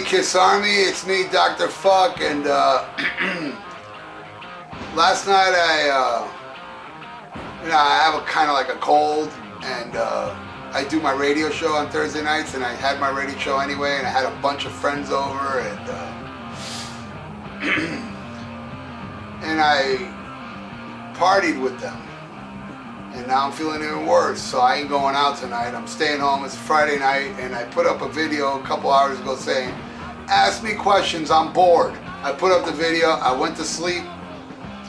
Kiss Army, it's me, Dr. FUKK, and last night I have a kind of like a cold, and I do my radio show on Thursday nights, and I had my radio show anyway, and I had a bunch of friends over, and and I partied with them. And now I'm feeling even worse, so I ain't going out tonight. I'm staying home. It's Friday night, and I put up a video a couple hours ago saying, ask me questions, I'm bored. I put up the video, I went to sleep,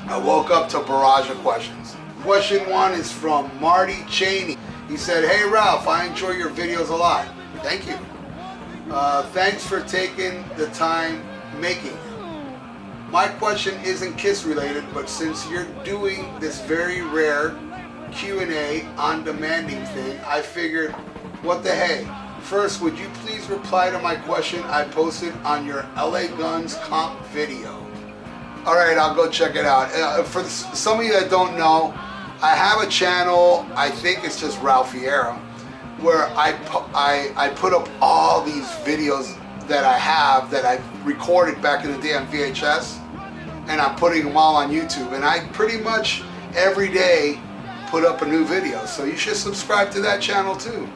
I woke up to a barrage of questions. Question 1 is from Marty Cheney. He said, hey Ralph, I enjoy your videos a lot. Thank you. Thanks for taking the time making it. My question isn't Kiss related, but since you're doing this very rare Q&A on demanding thing, I figured, what the hey. First, would you please reply to my question I posted on your LA Guns comp video? Alright, I'll go check it out. For some of you that don't know, I have a channel, I think it's just Ralph Fiera, where I put up all these videos that I have that I recorded back in the day on VHS, and I'm putting them all on YouTube, and I pretty much every day put up a new video, so you should subscribe to that channel too.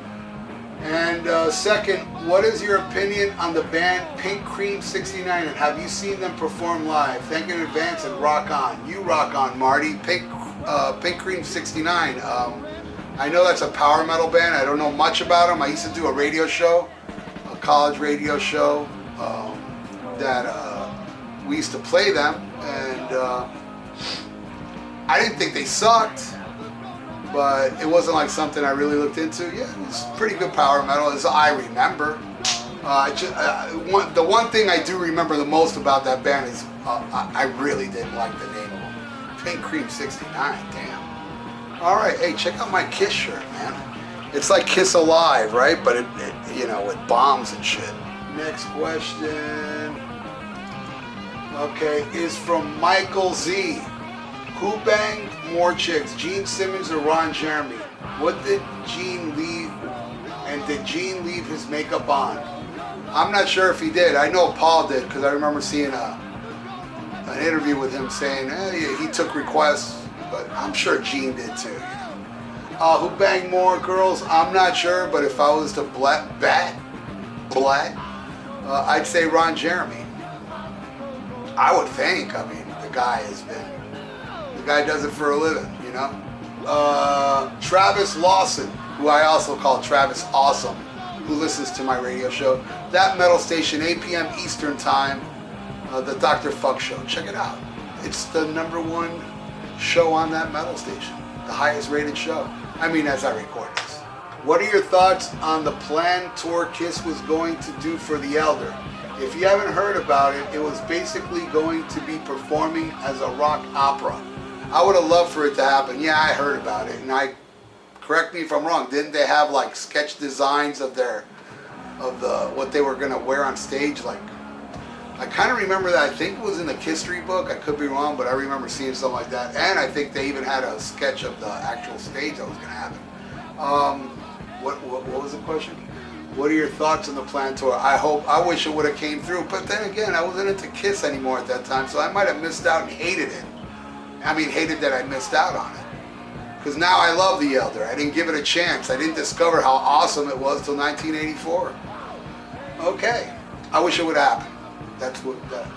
And second, what is your opinion on the band Pink Cream 69, and have you seen them perform live? Thank you in advance and rock on. You rock on, Marty. Pink Cream 69. I know that's a power metal band. I don't know much about them. I used to do a radio show, a college radio show, that we used to play them, and I didn't think they sucked, but it wasn't like something I really looked into. Yeah, it's pretty good power metal, as I remember. The one thing I do remember the most about that band is I really didn't like the name of them. Pink Cream 69, damn. All right, hey, check out my Kiss shirt, man. It's like Kiss Alive, right? But it you know, with bombs and shit. Next question, okay, is from Michael Z. Who banged more chicks, Gene Simmons or Ron Jeremy? What did Gene leave, and did Gene leave his makeup on? I'm not sure if he did. I know Paul did, because I remember seeing an interview with him saying, he took requests, but I'm sure Gene did too. You know? Who banged more girls? I'm not sure, but if I was to bet, I'd say Ron Jeremy. I would think. I mean, the guy does it for a living, you know. Travis Lawson, who I also call Travis Awesome, who listens to my radio show. That metal station, 8 p.m. Eastern Time, the Dr. FUKK Show. Check it out. It's the #1 show on that metal station, the highest rated show. I mean, as I record this. What are your thoughts on the planned tour Kiss was going to do for The Elder? If you haven't heard about it, it was basically going to be performing as a rock opera. I would have loved for it to happen. Yeah, I heard about it, and correct me if I'm wrong, didn't they have like sketch designs of what they were gonna wear on stage? Like, I kind of remember that. I think it was in the History book. I could be wrong, but I remember seeing something like that. And I think they even had a sketch of the actual stage that was gonna happen. What was the question? What are your thoughts on the planned tour? I wish it would have came through, but then again, I wasn't into Kiss anymore at that time, so I might have missed out and hated it. I mean, hated that I missed out on it. Because now I love The Elder. I didn't give it a chance. I didn't discover how awesome it was till 1984. Okay. I wish it would happen. That's what,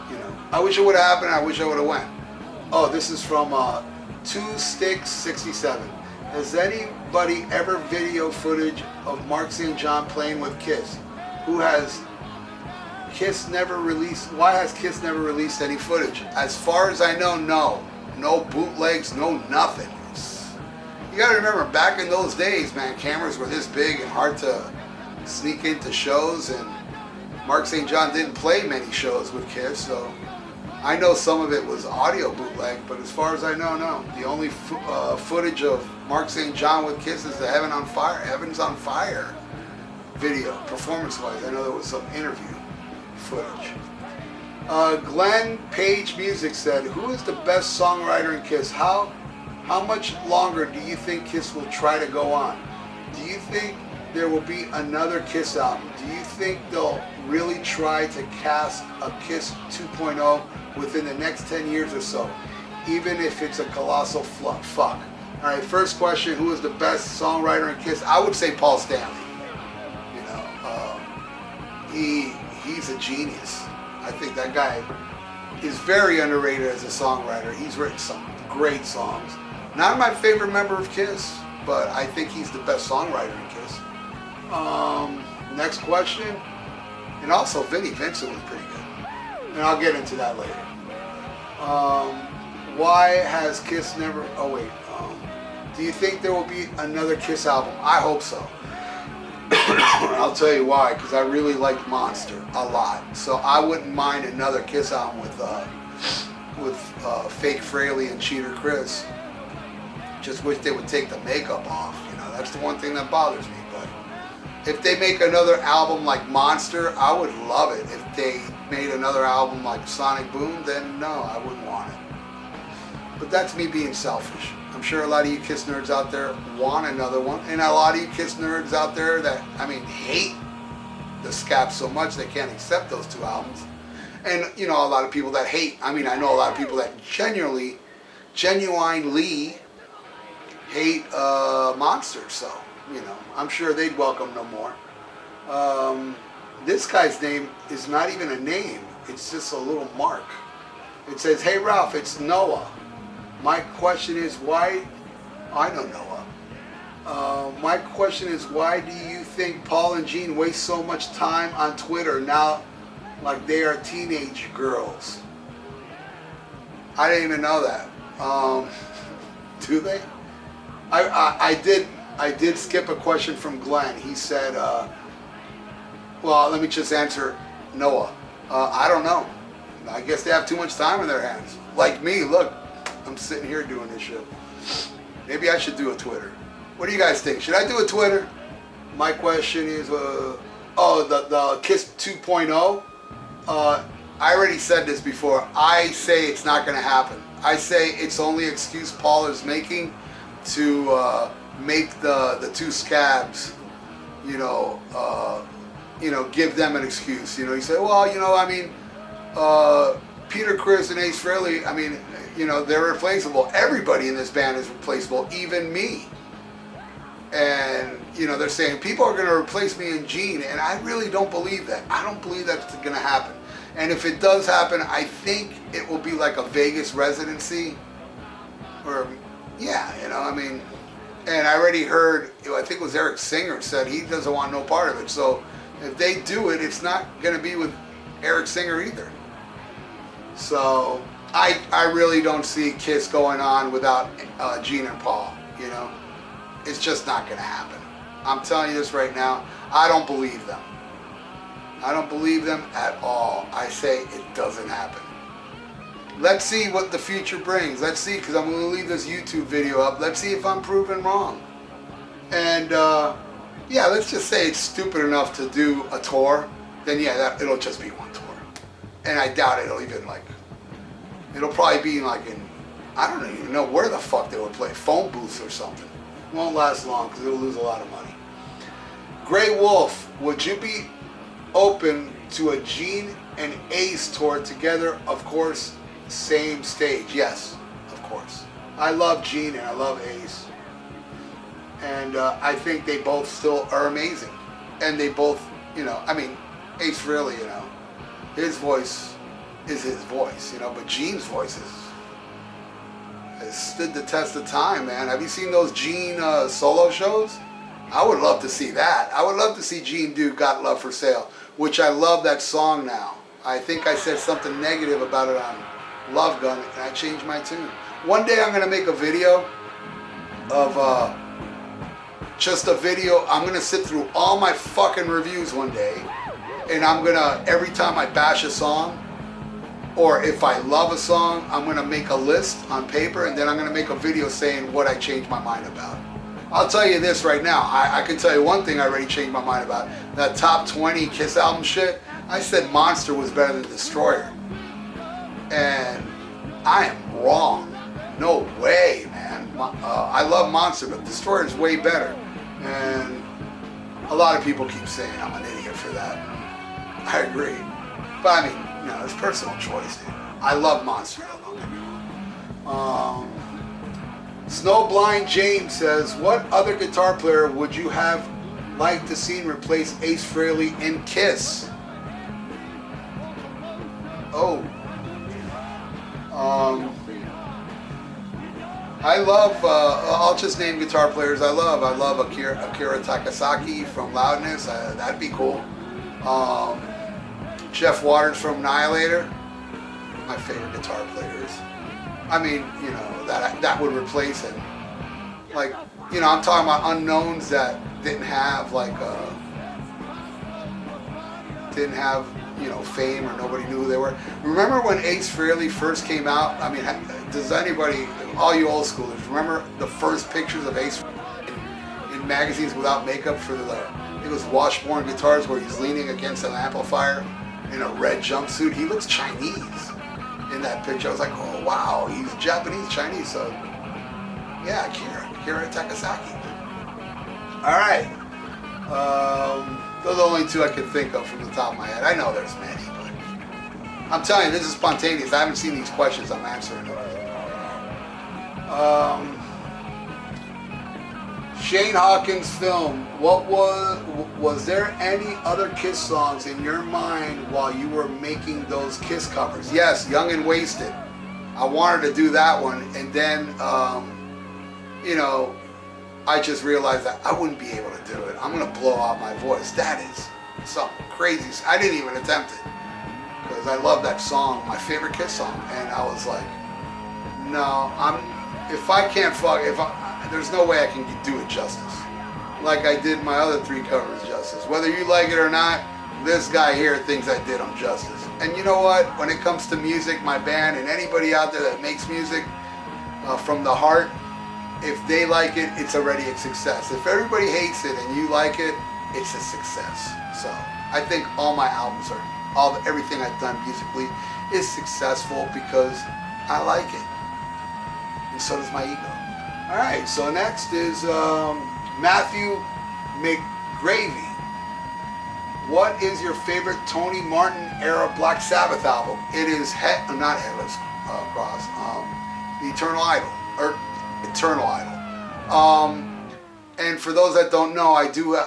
you know. I wish it would have happened. I wish I would have went. Oh, this is from 2Sticks67. Has anybody ever video footage of Mark St. John playing with Kiss? Why has Kiss never released any footage? As far as I know, no. No bootlegs, no nothing. You gotta remember, back in those days, man, cameras were this big and hard to sneak into shows, and Mark St. John didn't play many shows with Kiss, so I know some of it was audio bootleg, but as far as I know, no. The only footage of Mark St. John with Kiss is the Heaven's on Fire video, performance-wise. I know there was some interview footage. Glenn Page Music said, who is the best songwriter in Kiss? How much longer do you think Kiss will try to go on? Do you think there will be another Kiss album? Do you think they'll really try to cast a Kiss 2.0 within the next 10 years or so, even if it's a colossal fuck? All right, first question, who is the best songwriter in Kiss? I would say Paul Stanley. You know, he's a genius. I think that guy is very underrated as a songwriter. He's written some great songs. Not my favorite member of Kiss, but I think he's the best songwriter in Kiss. Next question, and also Vinnie Vincent was pretty good, and I'll get into that later. Why has Kiss never? Oh wait. Do you think there will be another Kiss album? I hope so. I'll tell you why, because I really like Monster a lot. So I wouldn't mind another Kiss album with fake Frehley and Cheater Chris. Just wish they would take the makeup off. You know, that's the one thing that bothers me. But if they make another album like Monster, I would love it. If they made another album like Sonic Boom, then no, I wouldn't want it. But that's me being selfish. I'm sure a lot of you Kiss nerds out there want another one, and a lot of you Kiss nerds out there that, I mean, hate the Scap so much they can't accept those two albums. And, you know, a lot of people that hate, I mean, I know a lot of people that genuinely hate Monster, so, you know, I'm sure they'd welcome no more. This guy's name is not even a name, it's just a little mark. It says, hey Ralph, it's Noah. My question is why, I know Noah. My question is why do you think Paul and Gene waste so much time on Twitter now like they are teenage girls? I didn't even know that. Do they? I did skip a question from Glenn. He said, well, let me just answer Noah. I don't know. I guess they have too much time in their hands. Like me, look. I'm sitting here doing this shit. Maybe I should do a Twitter. What do you guys think? Should I do a Twitter? My question is, the Kiss 2.0. I already said this before. I say it's not going to happen. I say it's only an excuse Paul is making to make the two Scabs, give them an excuse. You know, he said, well, you know, I mean, Peter Criss and Ace Frehley, I mean, you know, they're replaceable. Everybody in this band is replaceable, even me. And, you know, they're saying people are going to replace me and Gene, and I really don't believe that. I don't believe that's going to happen. And if it does happen, I think it will be like a Vegas residency. Or, yeah, you know, I mean, and I already heard, I think it was Eric Singer said he doesn't want no part of it. So if they do it, it's not going to be with Eric Singer either. So I really don't see Kiss going on without Gene and Paul, you know. It's just not going to happen. I'm telling you this right now. I don't believe them. I don't believe them at all. I say it doesn't happen. Let's see what the future brings. Let's see, because I'm going to leave this YouTube video up. Let's see if I'm proven wrong. And, yeah, let's just say it's stupid enough to do a tour. Then, yeah, it'll just be one tour. And I doubt it'll even, like, it'll probably be like in, I don't even know where the fuck they would play, phone booths or something. Won't last long because it'll lose a lot of money. Grey Wolf, would you be open to a Gene and Ace tour together? Of course, same stage. Yes, of course. I love Gene and I love Ace. And I think they both still are amazing. And they both, you know, I mean, Ace really, you know, his voice is his voice, you know, but Gene's voice has stood the test of time, man. Have you seen those Gene solo shows? I would love to see that. I would love to see Gene do Got Love for Sale, which I love that song now. I think I said something negative about it on Love Gun, and I changed my tune. One day I'm going to make a video of just a video. I'm going to sit through all my fucking reviews one day, and I'm going to, every time I bash a song, or if I love a song, I'm going to make a list on paper, and then I'm going to make a video saying what I changed my mind about. I'll tell you this right now. I can tell you one thing I already changed my mind about. That top 20 Kiss album shit, I said Monster was better than Destroyer. And I am wrong. No way, man. I love Monster, but Destroyer is way better. And a lot of people keep saying I'm an idiot for that. I agree. But I mean, it's personal choice, dude. I love Monster, don't get me wrong. Snowblind James says, what other guitar player would you have liked to see replace Ace Frehley in Kiss? Oh. I love, I'll just name guitar players I love. I love Akira Takasaki from Loudness. That'd be cool. Jeff Waters from Annihilator. My favorite guitar players. I mean, that would replace it. Like, I'm talking about unknowns that didn't have fame, or nobody knew who they were. Remember when Ace Frehley first came out? I mean, does anybody, all you old schoolers, remember the first pictures of Ace in magazines without makeup for it was Washburn Guitars, where he's leaning against an amplifier in a red jumpsuit? He looks Chinese in that picture. I was like, oh wow, he's Japanese Chinese. So yeah, Akira Takasaki. All right. Those are the only two I can think of from the top of my head. I know there's many, but I'm telling you, this is spontaneous. I haven't seen these questions I'm answering them. Shane Hawkins film. What was there any other Kiss songs in your mind while you were making those Kiss covers? Yes, Young and Wasted. I wanted to do that one, and then I just realized that I wouldn't be able to do it. I'm gonna blow out my voice. That is something crazy. I didn't even attempt it because I love that song, my favorite Kiss song, and I was like, no, there's no way I can do it justice like I did my other 3 covers justice. Whether you like it or not, this guy here thinks I did them justice. And you know what? When it comes to music, my band, and anybody out there that makes music from the heart, if they like it, it's already a success. If everybody hates it and you like it, it's a success. So I think all my albums everything I've done musically is successful because I like it. And so does my ego. All right, so next is Matthew McGravy. What is your favorite Tony Martin era Black Sabbath album? It is not Headless Cross, The Eternal Idol, or Eternal Idol. And for those that don't know, I do,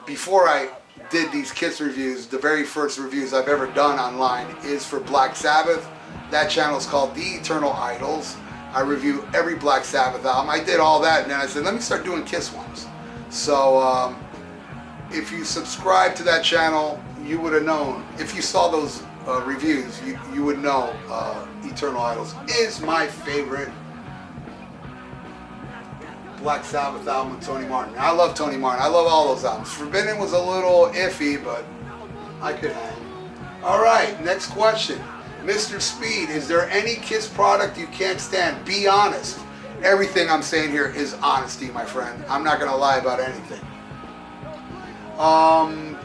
before I did these Kiss reviews, the very first reviews I've ever done online is for Black Sabbath. That channel is called The Eternal Idols. I review every Black Sabbath album. I did all that, and then I said, let me start doing Kiss ones. So if you subscribe to that channel, you would have known. If you saw those reviews, you would know Eternal Idols is my favorite Black Sabbath album with Tony Martin. I love Tony Martin. I love all those albums. Forbidden was a little iffy, but I could hang. All right, next question. Mr. Speed, is there any Kiss product you can't stand? Be honest. Everything I'm saying here is honesty, my friend. I'm not going to lie about anything.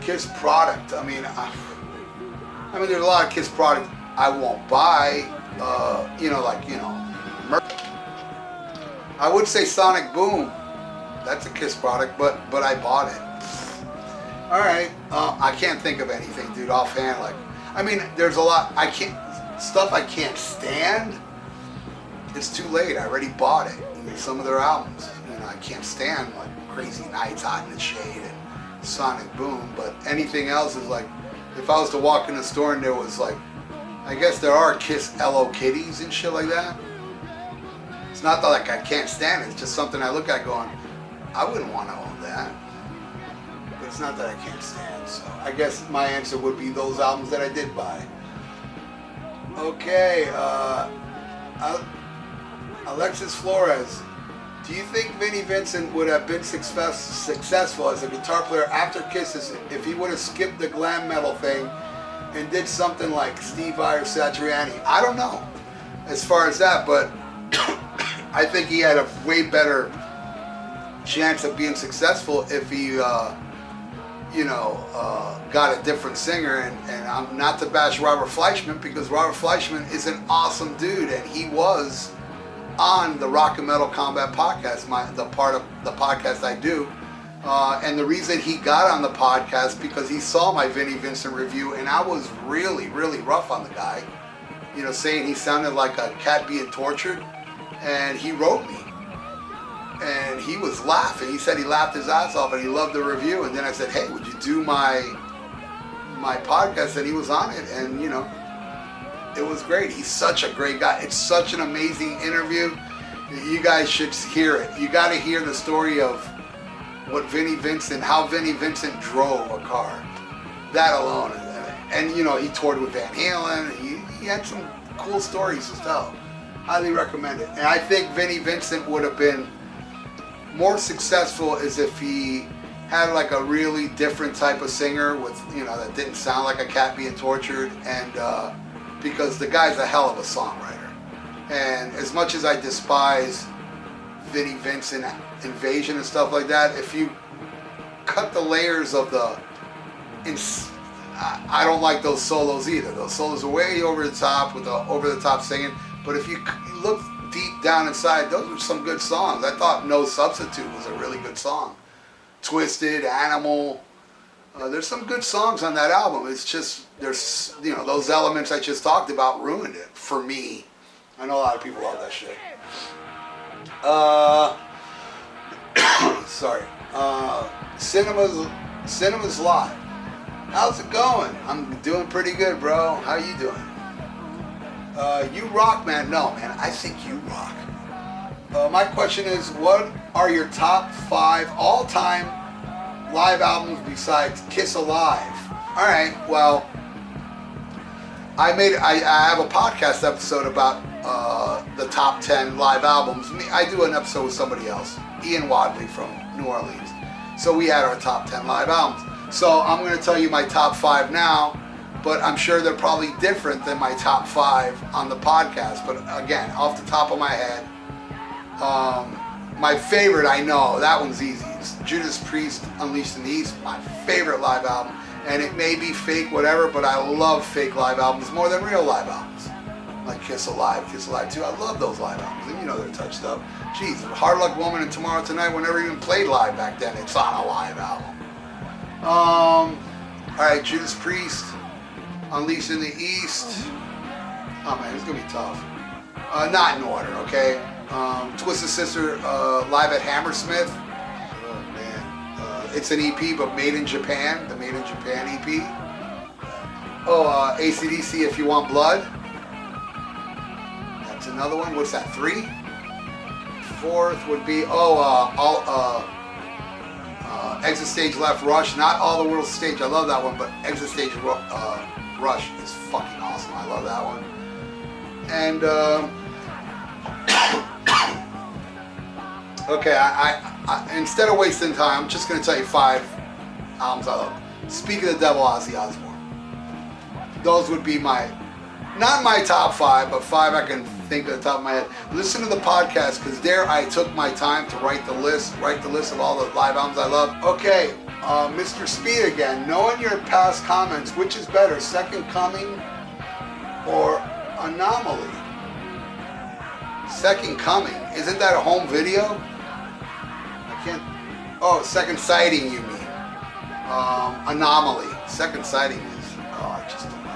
Kiss product. I mean, there's a lot of Kiss product I won't buy. I would say Sonic Boom. That's a Kiss product, but I bought it. All right. I can't think of anything, dude, offhand. There's a lot stuff I can't stand. It's too late. I already bought it. Some of their albums. I can't stand like Crazy Nights, Hot in the Shade, and Sonic Boom. But anything else is like, if I was to walk in a store and there was like, I guess there are Kiss LO Kitties and shit like that. It's not that like I can't stand it. It's just something I look at going, I wouldn't want to own that. But it's not that I can't stand. So I guess my answer would be those albums that I did buy. Okay. Alexis Flores. Do you think Vinnie Vincent would have been successful as a guitar player after Kisses if he would have skipped the glam metal thing and did something like Steve Vai or Satriani? I don't know as far as that, but I think he had a way better chance of being successful if he, got a different singer. And I'm not to bash Robert Fleischman, because Robert Fleischman is an awesome dude, and he was on the Rock and Metal Combat podcast, the part of the podcast I do. And the reason he got on the podcast because he saw my Vinnie Vincent review, and I was really, really rough on the guy. You know, saying he sounded like a cat being tortured. And he wrote me. And he was laughing. He said he laughed his ass off and he loved the review. And then I said, hey, would you do my podcast? And he was on it. And, you know, it was great. He's such a great guy. It's such an amazing interview. You guys should hear it. You got to hear the story of what how Vinnie Vincent drove a car. That alone. And, you know, he toured with Van Halen. He had some cool stories to tell. Highly recommend it. And I think Vinnie Vincent would have been more successful as if he had like a really different type of singer with, you know, that didn't sound like a cat being tortured. And because the guy's a hell of a songwriter. And as much as I despise Vinnie Vincent Invasion and stuff like that, if you cut the layers of I don't like those solos either. Those solos are way over the top with the over-the-top singing. But if you look deep down inside, those are some good songs. I thought No Substitute was a really good song. Twisted, Animal. There's some good songs on that album. It's just, there's, you know, those elements I just talked about ruined it for me. I know a lot of people love that shit. Sorry. Cinema's Lot. How's it going? I'm doing pretty good, bro. How you doing? You rock, man. No, man. I think you rock. My question is, what are your top 5 all-time live albums besides Kiss Alive? All right. Well, I have a podcast episode about the top 10 live albums. I do an episode with somebody else, Ian Wadley from New Orleans. So we had our top 10 live albums. So I'm going to tell you my top 5 now, but I'm sure they're probably different than my top 5 on the podcast. But again, off the top of my head, my favorite, I know, that one's easy. It's Judas Priest, Unleashed in the East, my favorite live album. And it may be fake, whatever, but I love fake live albums more than real live albums. Like Kiss Alive 2. I love those live albums. And you know they're touched up. Jeez, Hard Luck Woman and Tomorrow Tonight were never even played live back then. It's on a live album. Alright, Judas Priest, Unleashed in the East. Oh man, it's gonna be tough. Not in order, okay? Twisted Sister, live at Hammersmith. Oh man. It's an EP, but made in Japan. The Made in Japan EP. AC/DC, If You Want Blood. That's another one. What's that, 3? 4th would be, Exit Stage Left, Rush. Not All the World's Stage. I love that one, but Exit Stage Rush is fucking awesome. I love that one. And okay, I instead of wasting time, I'm just gonna tell you 5 albums I love. Speak of the Devil, Ozzy Osbourne. Those would be not my top 5, but 5 I can think at the top of my head. Listen to the podcast, because there I took my time to write the list of all the live albums I love. Okay, Mr. Speed again. Knowing your past comments, which is better, Second Coming or Anomaly? Second Coming. Isn't that a home video? I can't. Oh, Second Sighting, you mean? Anomaly. Second Sighting is. Oh, I just don't like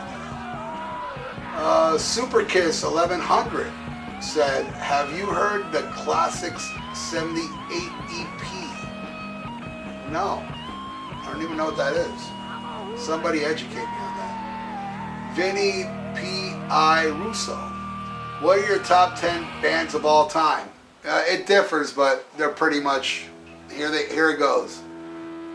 that. Super Kiss 1100 said, "Have you heard the Classics 78 EP?" No, I don't even know what that is. Somebody educate me on that. Vinny P.I. Russo. What are your top 10 bands of all time? It differs, but they're pretty much, here it goes.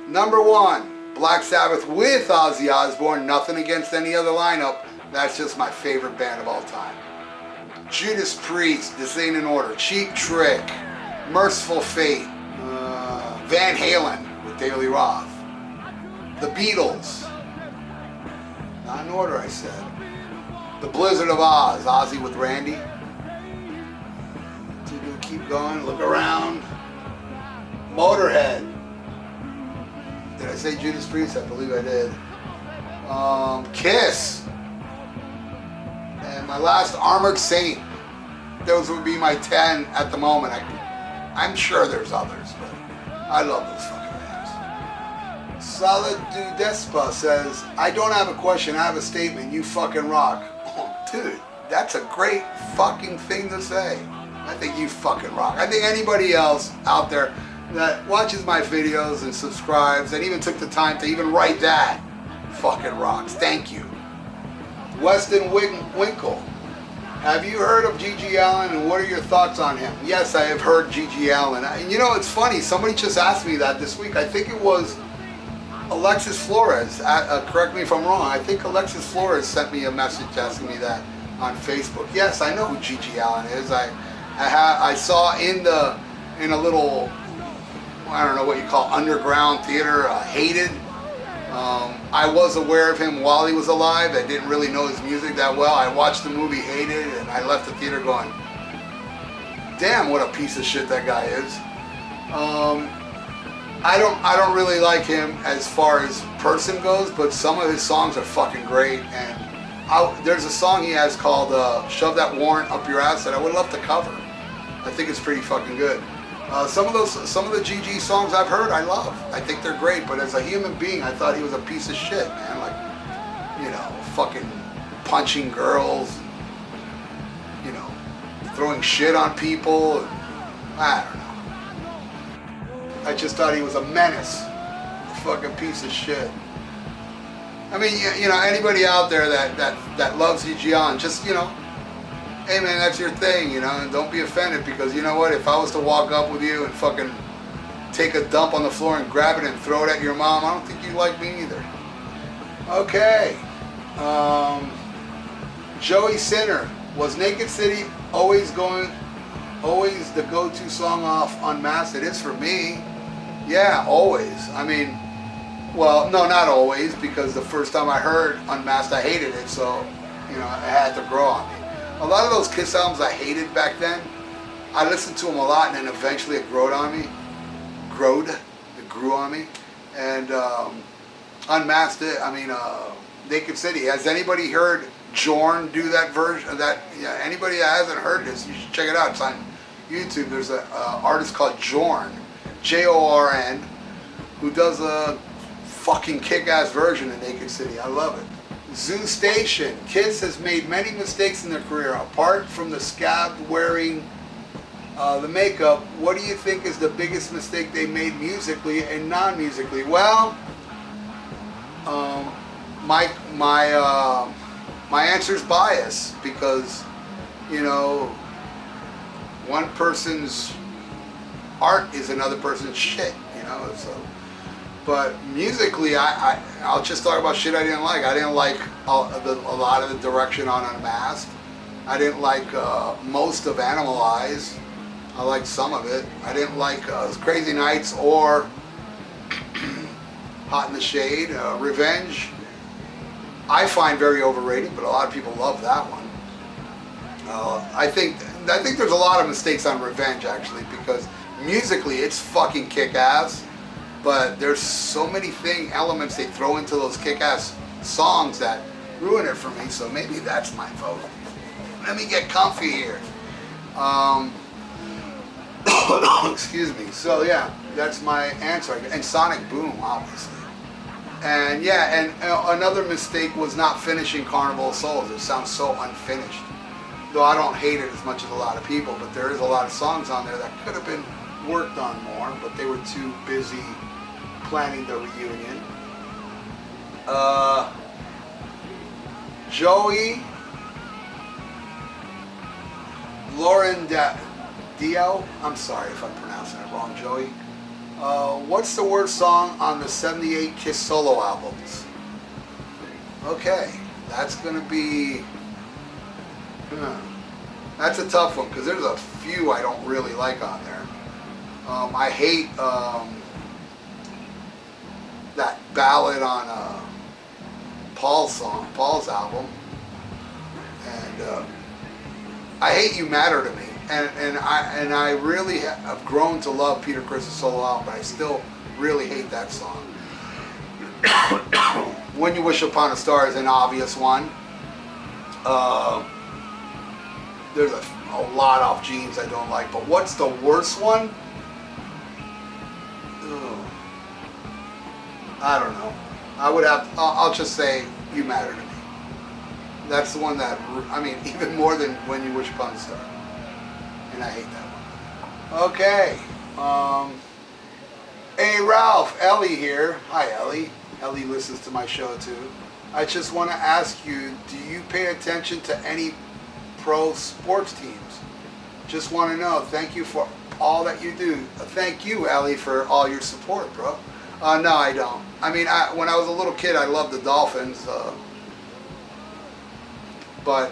Number 1, Black Sabbath with Ozzy Osbourne. Nothing against any other lineup. That's just my favorite band of all time. Judas Priest, this ain't in order. Cheap Trick, Merciful Fate, Van Halen with David Lee Roth, The Beatles, not in order I said. The Blizzard of Oz, Ozzy with Randy. Keep going, look around. Motorhead. Did I say Judas Priest? I believe I did. Kiss. And my last, Armored Saint. Those would be my 10 at the moment. I'm sure there's others, but I love those fucking bands. Solid Despa says, I don't have a question, I have a statement. You fucking rock. Oh, dude, that's a great fucking thing to say. I think you fucking rock. I think anybody else out there that watches my videos and subscribes and even took the time to even write that fucking rocks. Thank you. Weston Winkle. Have you heard of G.G. Allen and what are your thoughts on him? Yes, I have heard G.G. Allen. And you know, it's funny. Somebody just asked me that this week. I think it was Alexis Flores. Correct me if I'm wrong. I think Alexis Flores sent me a message asking me that on Facebook. Yes, I know who G.G. Allen is. I saw in a little, I don't know what you call underground theater, Hated. I was aware of him while he was alive. I didn't really know his music that well. I watched the movie Hated and I left the theater going, damn, what a piece of shit that guy is. I don't really like him as far as person goes, but some of his songs are fucking great. And there's a song he has called Shove That Warrant Up Your Ass that I would love to cover. I think it's pretty fucking good. Some of the GG songs I've heard, I love. I think they're great, but as a human being, I thought he was a piece of shit, man. Like, you know, fucking punching girls, you know, throwing shit on people. I don't know. I just thought he was a menace, a fucking piece of shit. I mean, you know, anybody out there that loves GG Allen, just, you know, hey man, that's your thing, you know, and don't be offended because you know what, if I was to walk up with you and fucking take a dump on the floor and grab it and throw it at your mom, I don't think you'd like me either. Okay. Joey Sinner, was Naked City always the go-to song off Unmasked? It is for me. Yeah, always. I mean, well, no, not always, because the first time I heard Unmasked, I hated it, so, you know, it had to grow on me. A lot of those Kiss albums I hated back then, I listened to them a lot and then eventually it grew on me. It grew on me. And Unmasked it, I mean, Naked City. Has anybody heard Jorn do that version? Yeah, anybody that hasn't heard this, you should check it out. It's on YouTube. There's an artist called Jorn, Jorn, who does a fucking kick-ass version of Naked City. I love it. Zoo Station. Kiss has made many mistakes in their career. Apart from the scab wearing the makeup, what do you think is the biggest mistake they made musically and non-musically? Well, my answer is bias because, you know, one person's art is another person's shit, you know, so. But musically, I'll just talk about shit I didn't like. I didn't like a lot of the direction on Unmasked. I didn't like most of Animalize. I liked some of it. I didn't like Crazy Nights or Hot in the Shade. Revenge, I find very overrated, but a lot of people love that one. I think there's a lot of mistakes on Revenge, actually, because musically it's fucking kick-ass. But there's so many elements they throw into those kick-ass songs that ruin it for me, so maybe that's my vote. Let me get comfy here. Excuse me. So yeah, that's my answer. And Sonic Boom, obviously. And yeah, and another mistake was not finishing Carnival of Souls. It sounds so unfinished. Though I don't hate it as much as a lot of people, but there is a lot of songs on there that could have been worked on more, but they were too busy planning the reunion. Joey Lauren Dio, I'm sorry if I'm pronouncing it wrong, Joey. What's the worst song on the 78 Kiss solo albums? Okay, that's gonna be, that's a tough one because there's a few I don't really like on there. I hate that ballad on Paul's album, and I Hate You Matter to Me, and I really have grown to love Peter Criss's solo album, but I still really hate that song. When You Wish Upon a Star is an obvious one. There's a lot off Jeans I don't like, but what's the worst one? I don't know. I would have. I'll just say you matter to me. That's the one that, I mean, even more than When You Wish Upon a Star. And I hate that one. Okay. Hey Ralph, Ellie here. Hi Ellie. Ellie listens to my show too. I just want to ask you, do you pay attention to any pro sports teams? Just want to know. Thank you for all that you do. Thank you, Ellie, for all your support, bro. No, I don't. I mean, when I was a little kid, I loved the Dolphins. But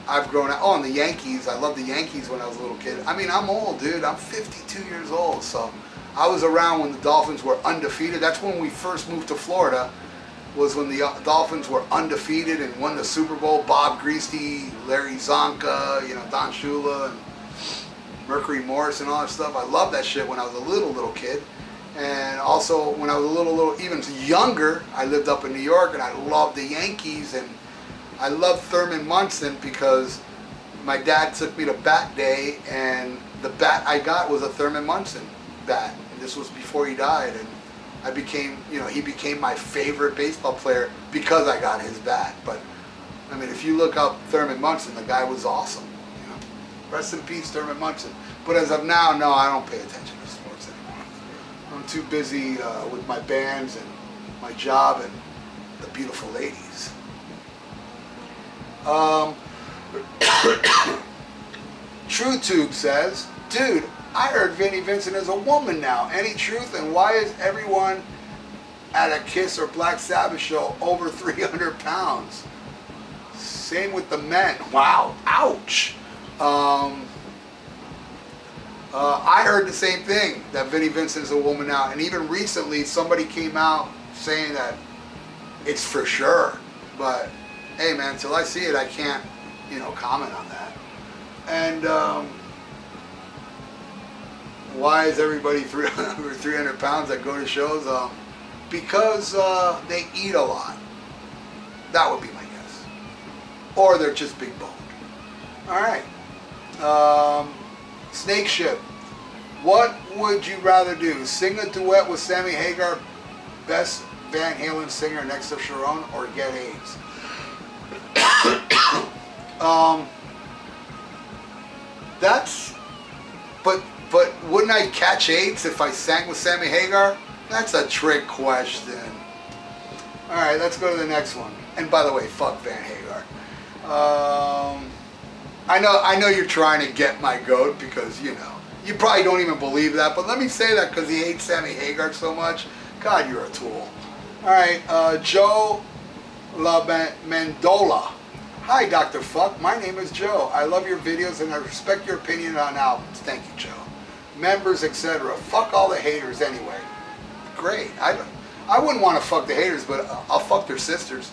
I've grown up. Oh, and the Yankees. I loved the Yankees when I was a little kid. I mean, I'm old, dude. I'm 52 years old. So I was around when the Dolphins were undefeated. That's when we first moved to Florida, was when the Dolphins were undefeated and won the Super Bowl. Bob Griese, Larry Zonka, you know, Don Shula, and Mercury Morris and all that stuff. I loved that shit when I was a little kid. And also when I was a little even younger, I lived up in New York and I loved the Yankees, and I loved Thurman Munson because my dad took me to bat day and the bat I got was a Thurman Munson bat. And this was before he died, and I became, you know, he became my favorite baseball player because I got his bat. But I mean, if you look up Thurman Munson, the guy was awesome. You know, rest in peace, Thurman Munson. But as of now, no, I don't pay attention to sports anymore. I'm too busy with my bands and my job and the beautiful ladies. TrueTube says, dude, I heard Vinnie Vincent is a woman now. Any truth? And why is everyone at a Kiss or Black Sabbath show over 300 pounds? Same with the men. Wow. Ouch. I heard the same thing, that Vinnie Vincent is a woman now. And even recently, somebody came out saying that it's for sure. But, hey, man, until I see it, I can't, you know, comment on that. And why is everybody over 300 pounds that go to shows? Because they eat a lot. That would be my guess. Or they're just big boned. All right. Snake Ship. What would you rather do? Sing a duet with Sammy Hagar, best Van Halen singer next to Sharon, or get AIDS? But wouldn't I catch AIDS if I sang with Sammy Hagar? That's a trick question. All right, let's go to the next one. And by the way, fuck Van Hagar. I know you're trying to get my goat because, you know, you probably don't even believe that, but let me say that because he hates Sammy Hagar so much. God, you're a tool. All right, Joe La Mendola. Hi, Dr. Fuck. My name is Joe. I love your videos and I respect your opinion on albums. Thank you, Joe. Members, etc. Fuck all the haters anyway. Great. I wouldn't want to fuck the haters, but I'll fuck their sisters.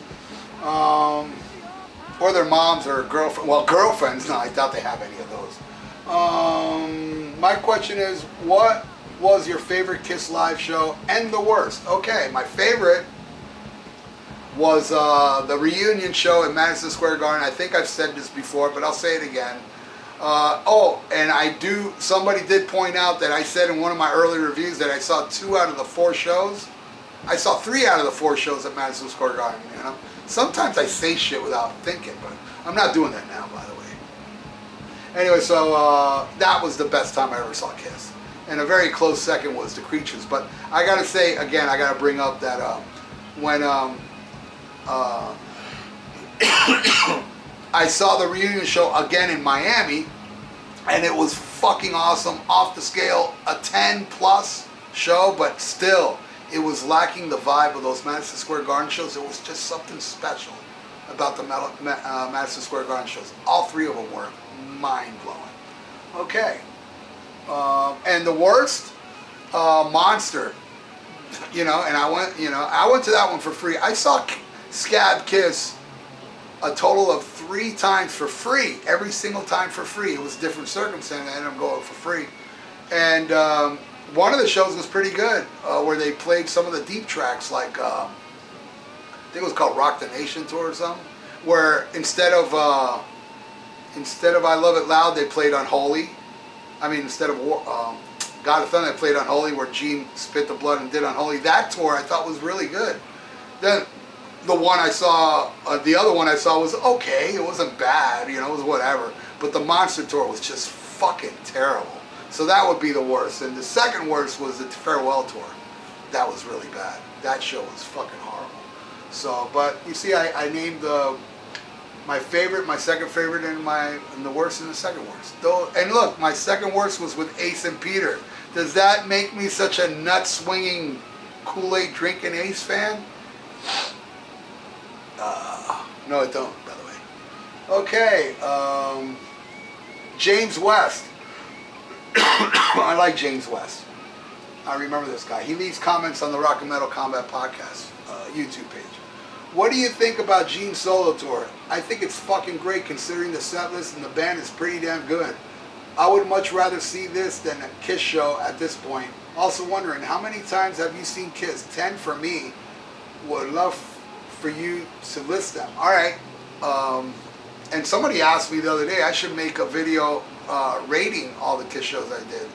Or their moms or girlfriends. Well, girlfriends, no, I doubt they have any of those. My question is, what was your favorite Kiss live show and the worst? Okay, my favorite was the reunion show at Madison Square Garden. I think I've said this before, but I'll say it again. And somebody did point out that I said in one of my early reviews that I saw 2 out of the 4 shows. I saw 3 out of the 4 shows at Madison Square Garden, you know. Sometimes I say shit without thinking, but I'm not doing that now, by the way. Anyway, so that was the best time I ever saw Kiss. And a very close second was the Creatures. But I gotta say, again, I gotta bring up that when I saw the reunion show again in Miami, and it was fucking awesome, off the scale, a 10 plus show, but still, it was lacking the vibe of those Madison Square Garden shows. There was just something special about the Madison Square Garden shows. All 3 of them were mind-blowing. Okay. And the worst, Monster. You know, and I went to that one for free. I saw Scab Kiss a total of 3 times for free. Every single time for free. It was a different circumstance. I ended up going for free. And one of the shows was pretty good, where they played some of the deep tracks, like I think it was called Rock the Nation Tour or something, where instead of I Love It Loud, they played Unholy. I mean, instead of God of Thunder played Unholy, where Gene spit the blood and did Unholy. That tour I thought was really good. Then the one I saw, the other one I saw was okay. It wasn't bad, you know, it was whatever. But the Monster Tour was just fucking terrible. So that would be the worst. And the second worst was the Farewell Tour. That was really bad. That show was fucking horrible. So, but you see, I named my favorite, my second favorite, and the worst and the second worst. Though, and look, my second worst was with Ace and Peter. Does that make me such a nut swinging, Kool-Aid drinking Ace fan? No, it don't, by the way. Okay, James West. I like James West. I remember this guy. He leaves comments on the Rock and Metal Combat Podcast YouTube page. What do you think about Gene's solo tour? I think it's fucking great considering the set list and the band is pretty damn good. I would much rather see this than a Kiss show at this point. Also wondering, how many times have you seen Kiss? 10 for me. Would love for you to list them. Alright. And somebody asked me the other day, I should make a video rating all the Kiss shows I did.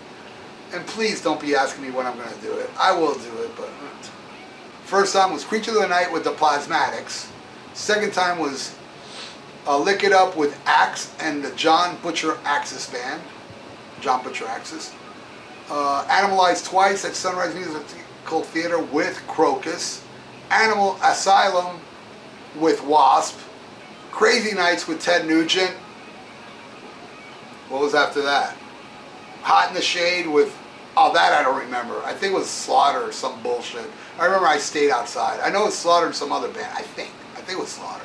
And please don't be asking me when I'm going to do it. I will do it, but... First time was Creature of the Night with the Plasmatics. Second time was Lick It Up with Axe and the John Butcher Axis Band. John Butcher Axis. Animalized twice at Sunrise Musical Theater with Crocus. Animal Asylum with Wasp. Crazy Nights with Ted Nugent. What was after that? Hot in the Shade with... Oh, that I don't remember. I think it was Slaughter or some bullshit. I remember I stayed outside. I know it's Slaughter and some other band. I think it was Slaughter.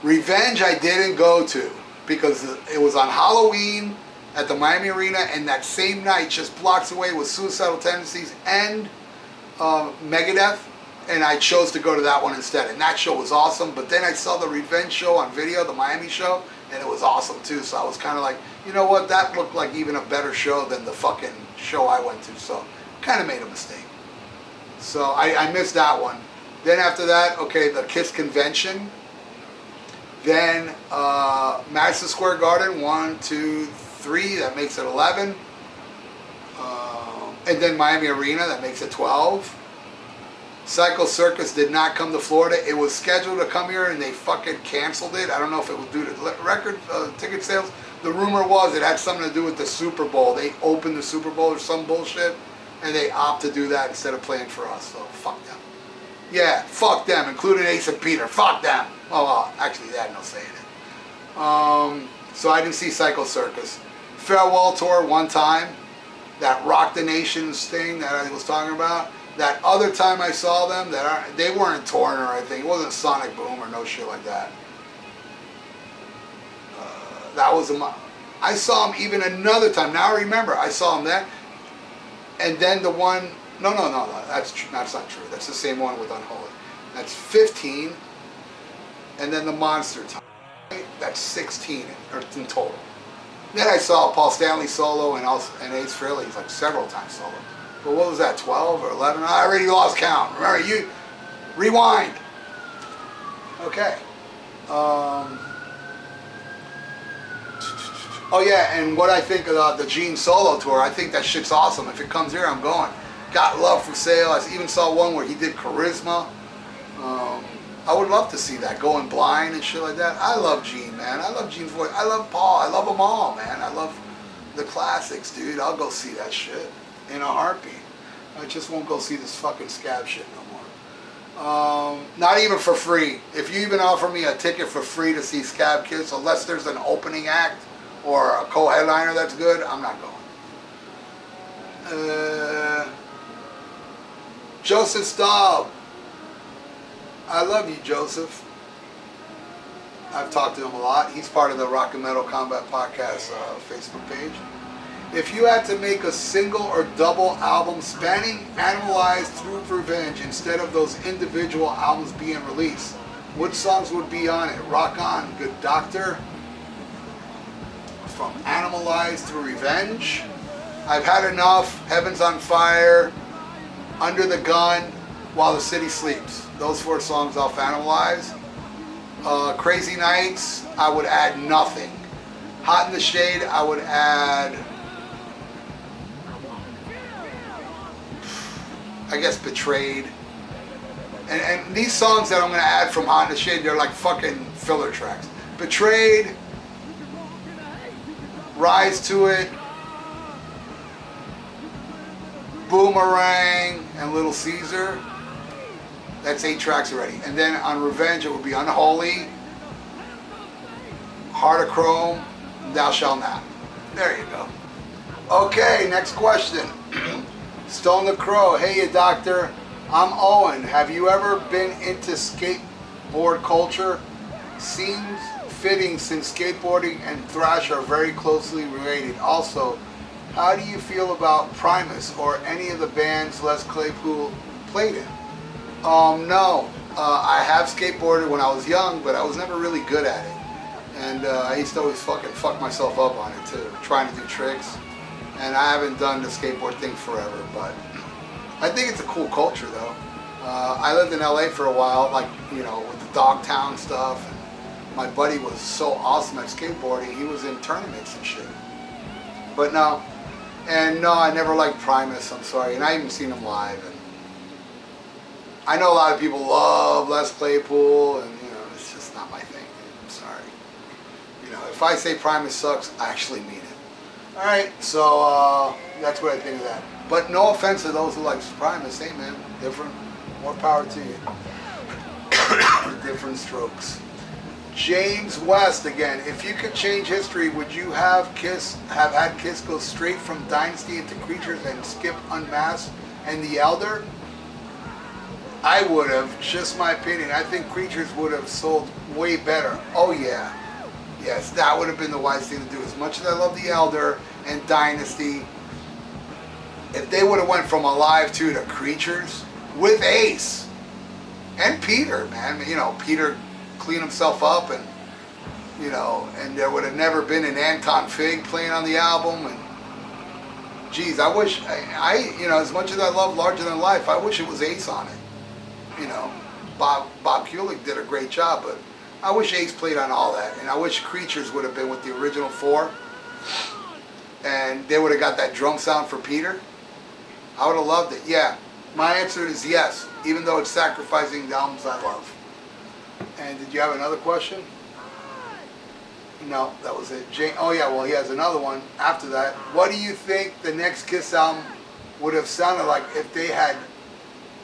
Revenge I didn't go to because it was on Halloween at the Miami Arena, and that same night, just blocks away, was Suicidal Tendencies and Megadeth, and I chose to go to that one instead. And that show was awesome. But then I saw the Revenge show on video, the Miami show, and it was awesome too. So I was kind of like, you know what, that looked like even a better show than the fucking show I went to. So kind of made a mistake. So I missed that one. Then after that, okay, the Kiss Convention. Then Madison Square Garden, 1, 2, 3, that makes it 11. And then Miami Arena, that makes it 12. Psycho Circus did not come to Florida. It was scheduled to come here and they fucking canceled it. I don't know if it was due to record ticket sales. The rumor was it had something to do with the Super Bowl. They opened the Super Bowl or some bullshit, and they opt to do that instead of playing for us. So fuck them. Yeah, fuck them, including Ace and Peter. Fuck them. Oh, well, actually, they had no say in it. So I didn't see Psycho Circus. Farewell Tour one time. That Rock the Nations thing that I was talking about. That other time I saw them, they weren't touring or anything. It wasn't Sonic Boom or no shit like that. That was I saw them even another time. Now I remember, I saw them then. And then the one, no, that's not true. That's the same one with Unholy. That's 15. And then the Monster time. That's 16 in total. Then I saw Paul Stanley solo and Ace Frehley like several times solo. But what was that, 12 or 11? I already lost count. Remember, you rewind. Okay. Oh yeah, and what I think about the Gene solo tour, I think that shit's awesome. If it comes here, I'm going. Got Love for Sale. I even saw one where he did Charisma. I would love to see that, Going Blind and shit like that. I love Gene, man. I love Gene's voice. I love Paul. I love them all, man. I love the classics, dude. I'll go see that shit in a heartbeat. I just won't go see this fucking scab shit no more. Not even for free. If you even offer me a ticket for free to see Scab Kiss, unless there's an opening act or a co-headliner that's good, I'm not going. Joseph Staub. I love you, Joseph. I've talked to him a lot. He's part of the Rock and Metal Combat Podcast Facebook page. If you had to make a single or double album spanning Animalized through Revenge instead of those individual albums being released, what songs would be on it? Rock On, Good Doctor, from Animalized through Revenge, I've Had Enough, Heaven's on Fire, Under the Gun, While the City Sleeps. Those 4 songs off Animalized. Crazy Nights, I would add nothing. Hot in the Shade, I would add I guess Betrayed. And these songs that I'm going to add from Hot in the Shade, they're like fucking filler tracks. Betrayed, Rise to It, Boomerang, and Little Caesar. That's 8 tracks already. And then on Revenge, it would be Unholy, Heart of Chrome, Thou Shalt Not. There you go. Okay, next question. Stone the Crow. Hey, you doctor. I'm Owen. Have you ever been into skateboard culture? Seems fitting since skateboarding and thrash are very closely related. Also, how do you feel about Primus or any of the bands Les Claypool played in? No. I have skateboarded when I was young, but I was never really good at it. And I used to always fucking fuck myself up on it too, trying to do tricks. And I haven't done the skateboard thing forever, but I think it's a cool culture though. I lived in LA for a while, like, you know, with the Dogtown stuff. And my buddy was so awesome at skateboarding, he was in tournaments and shit. But no, and no, I never liked Primus, I'm sorry, and I even seen him live. And I know a lot of people love Les Claypool, and you know, it's just not my thing, I'm sorry. You know, if I say Primus sucks, I actually mean it. Alright, so that's what I think of that. But no offense to those who like Primus, hey man, different, more power to you. Different strokes. James West again. If you could change history, would you have had Kiss go straight from Dynasty into Creatures and skip Unmasked and The Elder? I would have, just my opinion. I think Creatures would have sold way better. Oh yeah. Yes, that would have been the wise thing to do. As much as I love The Elder and Dynasty, if they would have went from Alive 2 to Creatures with Ace and Peter, man, you know, Peter cleaned himself up, and you know, and there would have never been an Anton Fig playing on the album. And geez, I wish I you know, as much as I love Larger Than Life, I wish it was Ace on it. You know, Bob Kulick did a great job, but I wish Ace played on all that, and I wish Creatures would have been with the original 4, and they would have got that drum sound for Peter. I would have loved it. Yeah, my answer is yes, even though it's sacrificing the albums I love. And did you have another question? No, that was it. Oh yeah, well he has another one after that. What do you think the next Kiss album would have sounded like if they had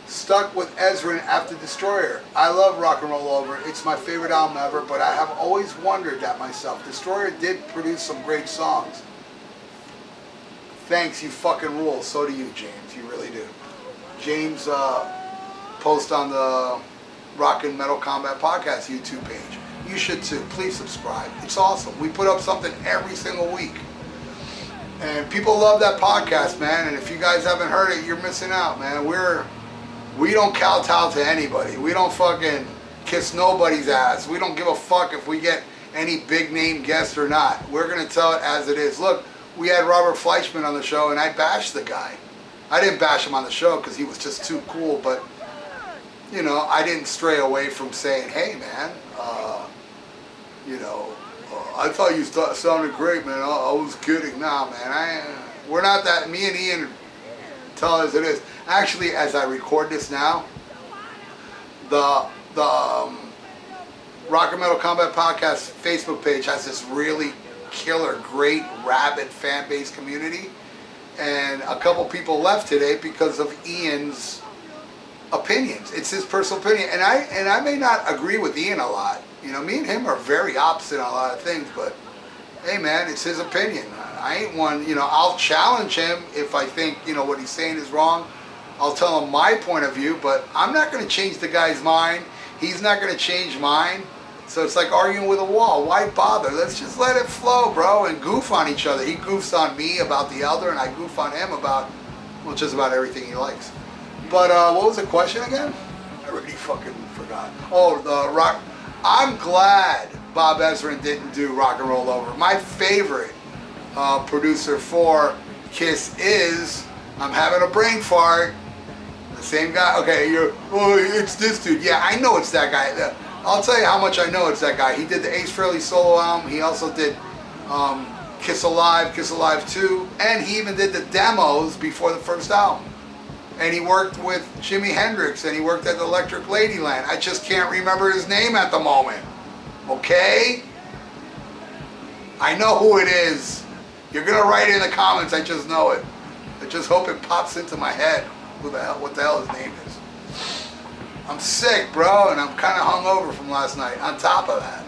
stuck with Ezrin after Destroyer? I love Rock and Roll Over. It's my favorite album ever, but I have always wondered that myself. Destroyer did produce some great songs. Thanks, you fucking rule. So do you, James. You really do. James post on the Rock and Metal Combat Podcast YouTube page. You should too. Please subscribe. It's awesome. We put up something every single week. And people love that podcast, man. And if you guys haven't heard it, you're missing out, man. We don't kowtow to anybody. We don't fucking kiss nobody's ass. We don't give a fuck if we get any big name guest or not. We're going to tell it as it is. Look, we had Robert Fleischman on the show, and I bashed the guy. I didn't bash him on the show because he was just too cool, but, you know, I didn't stray away from saying, hey, man, you know, I thought you sounded great, man. I was kidding. Nah, man, we're not that. Me and Ian tell it as it is. Actually, as I record this now, the Rock and Metal Combat Podcast Facebook page has this really killer, great, rabid fan base community, and a couple people left today because of Ian's opinions. It's his personal opinion, and I may not agree with Ian a lot. You know, me and him are very opposite on a lot of things, but hey, man, it's his opinion. I ain't one. You know, I'll challenge him if I think, you know, what he's saying is wrong. I'll tell him my point of view, but I'm not going to change the guy's mind. He's not going to change mine. So it's like arguing with a wall. Why bother? Let's just let it flow, bro, and goof on each other. He goofs on me about The Elder, and I goof on him about, well, just about everything he likes. But what was the question again? I already fucking forgot. Oh, the rock. I'm glad Bob Ezrin didn't do Rock and Roll Over. My favorite producer for Kiss is, I'm having a brain fart, the same guy. Okay, it's this dude. Yeah, I know it's that guy. I'll tell you how much I know it's that guy. He did the Ace Frehley solo album. He also did Kiss Alive 2, and he even did the demos before the first album. And he worked with Jimi Hendrix, and he worked at the Electric Ladyland. I just can't remember his name at the moment. Okay? I know who it is. You're gonna write it in the comments, I just know it. I just hope it pops into my head what the hell his name is. I'm sick, bro, and I'm kind of hungover from last night, on top of that.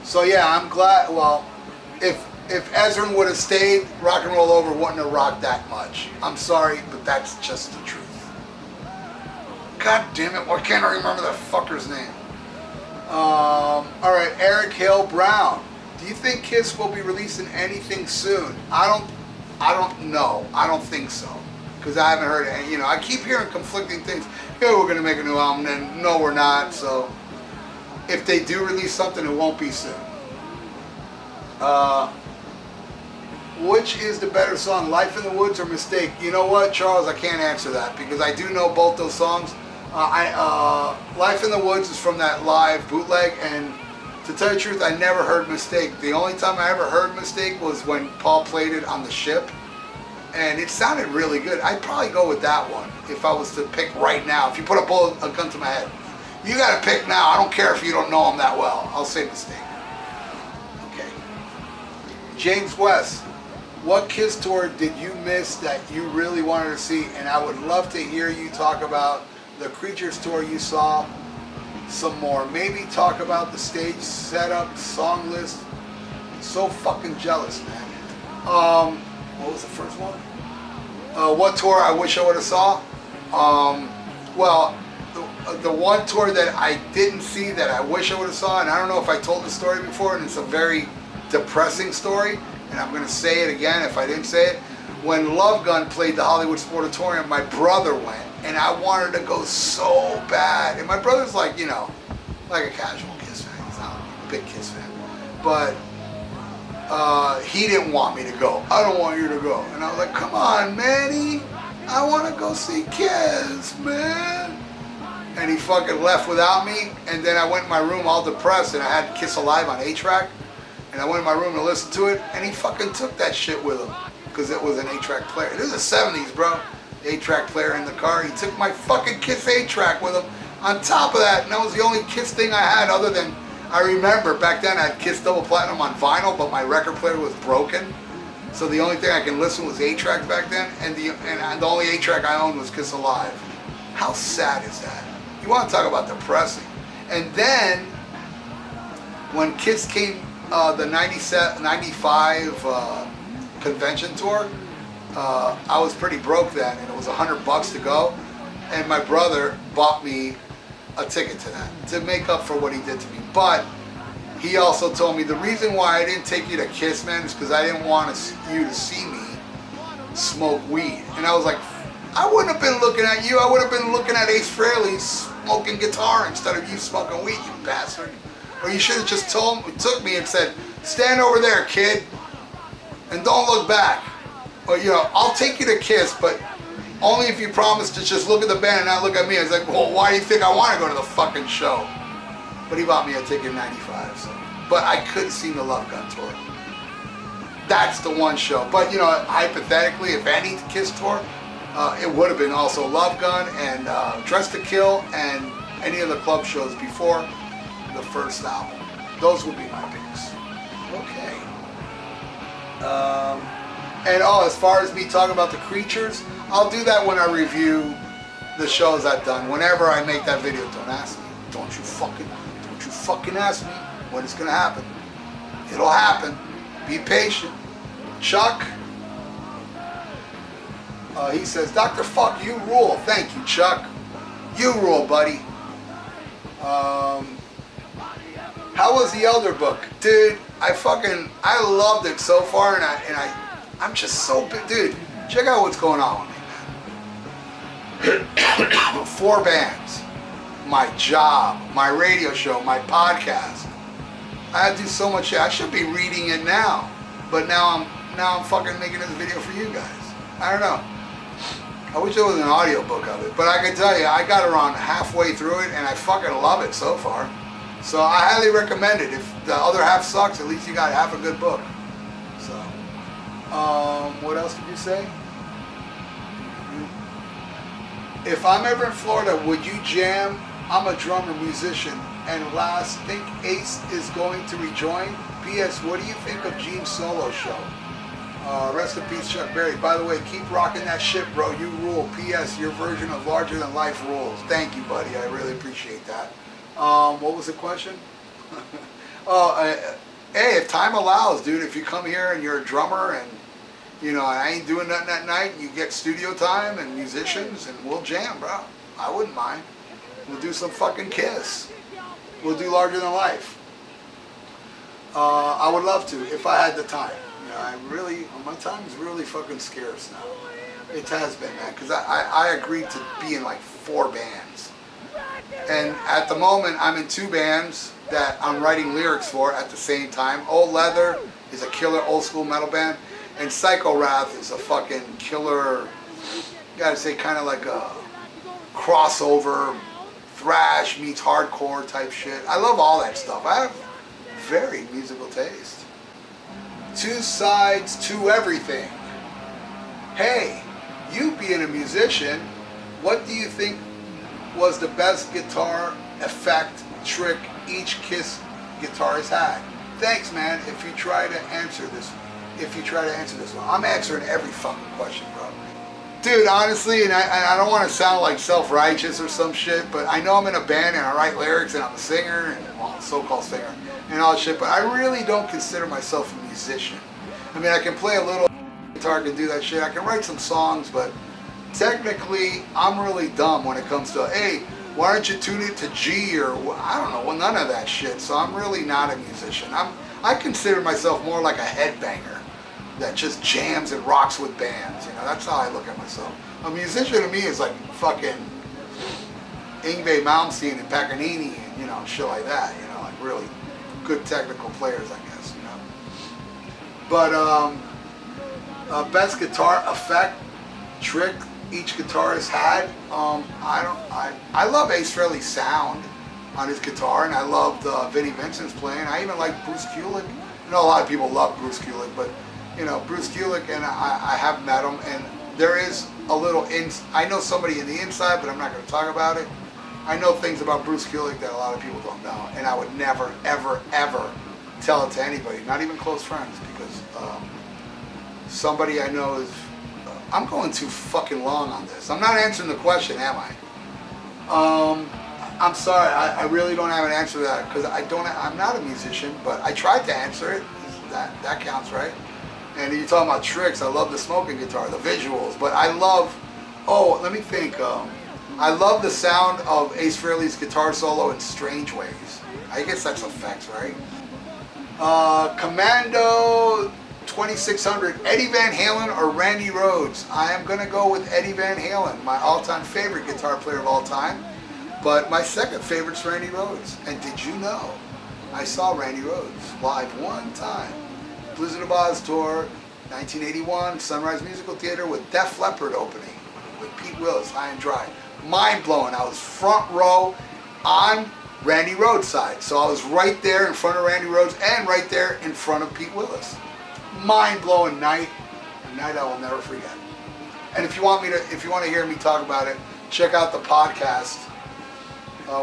So yeah, I'm glad, well, if Ezrin would have stayed, Rock and Roll Over wouldn't have rocked that much. I'm sorry, but that's just the truth. God damn it, why can't I remember that fucker's name? Alright, Eric Hale Brown. Do you think Kiss will be releasing anything soon? I don't know. I don't think so. Because I haven't heard any, I keep hearing conflicting things. Yeah, we're going to make a new album, and no, we're not. So, if they do release something, it won't be soon. Which is the better song, Life in the Woods or Mistake? You know what, Charles? I can't answer that because I do know both those songs. Life in the Woods is from that live bootleg, and to tell you the truth, I never heard Mistake. The only time I ever heard Mistake was when Paul played it on the ship, and it sounded really good. I'd probably go with that one if I was to pick right now. If you put a gun to my head, you got to pick now. I don't care if you don't know them that well. I'll say Mistake. Okay. James West, what Kiss tour did you miss that you really wanted to see? And I would love to hear you talk about the Creatures tour you saw some more. Maybe talk about the stage setup, song list. So fucking jealous, man. What was the first one? What tour I wish I would have saw? Well, the one tour that I didn't see that I wish I would have saw, and I don't know if I told the story before, and it's a very depressing story, and I'm going to say it again if I didn't say it. When Love Gun played the Hollywood Sportatorium, my brother went, and I wanted to go so bad. And my brother's like, like a casual Kiss fan. He's not a big Kiss fan. But he didn't want me to go. I don't want you to go. And I was like, come on, Manny. I want to go see Kiss, man. And he fucking left without me. And then I went in my room all depressed, and I had Kiss Alive on 8-track. And I went in my room to listen to it, and he fucking took that shit with him. Because it was an 8-track player. It was the 70s, bro. 8-track player in the car. He took my fucking Kiss 8-track with him. On top of that, and that was the only Kiss thing I had other than, I remember back then I had Kiss Double Platinum on vinyl, but my record player was broken. So the only thing I can listen was 8-tracks back then, and the only 8-track I owned was Kiss Alive. How sad is that? You want to talk about depressing. And then, when Kiss came, the 95 convention tour, I was pretty broke then, and it was $100 to go, and my brother bought me a ticket to that to make up for what he did to me. But he also told me the reason why I didn't take you to Kiss, man, is because I didn't want you to see me smoke weed. And I was like, I wouldn't have been looking at you. I would have been looking at Ace Frehley smoking guitar instead of you smoking weed, you bastard. Or you should have just took me and said, stand over there, kid, and don't look back. Or, I'll take you to Kiss, but only if you promise to just look at the band and not look at me. I was like, well, why do you think I want to go to the fucking show? But he bought me a ticket in 95, so. But I couldn't see the Love Gun tour. That's the one show. But, hypothetically, if any Kiss tour, it would have been also Love Gun and Dress to Kill and any of the club shows before the first album. Those would be my picks. Okay. And as far as me talking about the Creatures, I'll do that when I review the shows I've done. Whenever I make that video, don't ask me. Don't you fucking ask me when it's gonna happen. It'll happen. Be patient. Chuck, he says, Dr. Fuck, you rule. Thank you, Chuck. You rule, buddy. How was the Elder book? Dude, I loved it so far, and I'm just so big. Dude, check out what's going on with me, man. 4 bands. My job, my radio show, my podcast. I had to do so much shit. I should be reading it now. But now I'm fucking making this video for you guys. I don't know. I wish there was an audio book of it. But I can tell you, I got around halfway through it, and I fucking love it so far. So I highly recommend it. If the other half sucks, at least you got half a good book. So, What else did you say? If I'm ever in Florida, would you jam? I'm a drummer musician. And last, think Ace is going to rejoin? P.S. What do you think of Gene's solo show? Rest in peace, Chuck Berry. By the way, keep rocking that shit, bro. You rule. P.S. Your version of Larger Than Life rules. Thank you, buddy. I really appreciate that. What was the question? Hey, if time allows, dude, if you come here and you're a drummer and, you know, I ain't doing nothing that night, you get studio time and musicians and we'll jam, bro. I wouldn't mind. We'll do some fucking Kiss. We'll do Larger Than Life. I would love to if I had the time. You know, my time is really fucking scarce now. It has been, man, because I agreed to be in like 4 bands. And at the moment, I'm in 2 bands that I'm writing lyrics for at the same time. Old Leather is a killer old school metal band, and Psycho Wrath is a fucking killer, gotta say, kind of like a crossover, thrash meets hardcore type shit. I love all that stuff. I have very musical taste. 2 sides to everything. Hey, you being a musician, what do you think was the best guitar effect trick each Kiss guitarist had? Thanks, man. If you try to answer this one, I'm answering every fucking question, bro. Dude, honestly, and I don't want to sound like self-righteous or some shit, but I know I'm in a band and I write lyrics and I'm a singer, and well, so-called singer, and all that shit, but I really don't consider myself a musician. I mean, I can play a little guitar, I can do that shit, I can write some songs, but technically, I'm really dumb when it comes to, hey, why don't you tune it to G or, I don't know, well, none of that shit, so I'm really not a musician. I consider myself more like a headbanger that just jams and rocks with bands, you know, that's how I look at myself. A musician to me is like fucking Yngwie Malmsteen and Paganini and, you know, shit like that, you know, like really good technical players, I guess, you know. But, best guitar effect trick each guitarist had, I love Ace Frehley's sound on his guitar, and I loved Vinnie Vincent's playing. I even like Bruce Kulick. I know a lot of people love Bruce Kulick, but you know, Bruce Kulick, and I have met him, and there is a little, I know somebody in the inside, but I'm not going to talk about it. I know things about Bruce Kulick that a lot of people don't know, and I would never, ever, ever tell it to anybody, not even close friends, because somebody I know is, I'm going too fucking long on this. I'm not answering the question, am I? I'm sorry, I really don't have an answer to that, because I'm not a musician, but I tried to answer it. That counts, right? And you're talking about tricks. I love the smoking guitar, the visuals, but I love, let me think. I love the sound of Ace Frehley's guitar solo in Strange Ways. I guess that's effects, right? Commando 2600, Eddie Van Halen or Randy Rhoads? I am going to go with Eddie Van Halen, my all-time favorite guitar player of all time, but my second favorite's Randy Rhoads. And did you know, I saw Randy Rhoads live one time. Blizzard of Oz tour, 1981, Sunrise Musical Theater with Def Leppard opening with Pete Willis, High and Dry. Mind blowing. I was front row on Randy Rhoads' side. So I was right there in front of Randy Rhoads and right there in front of Pete Willis. Mind blowing night, a night I will never forget. And if you want to hear me talk about it, check out the podcast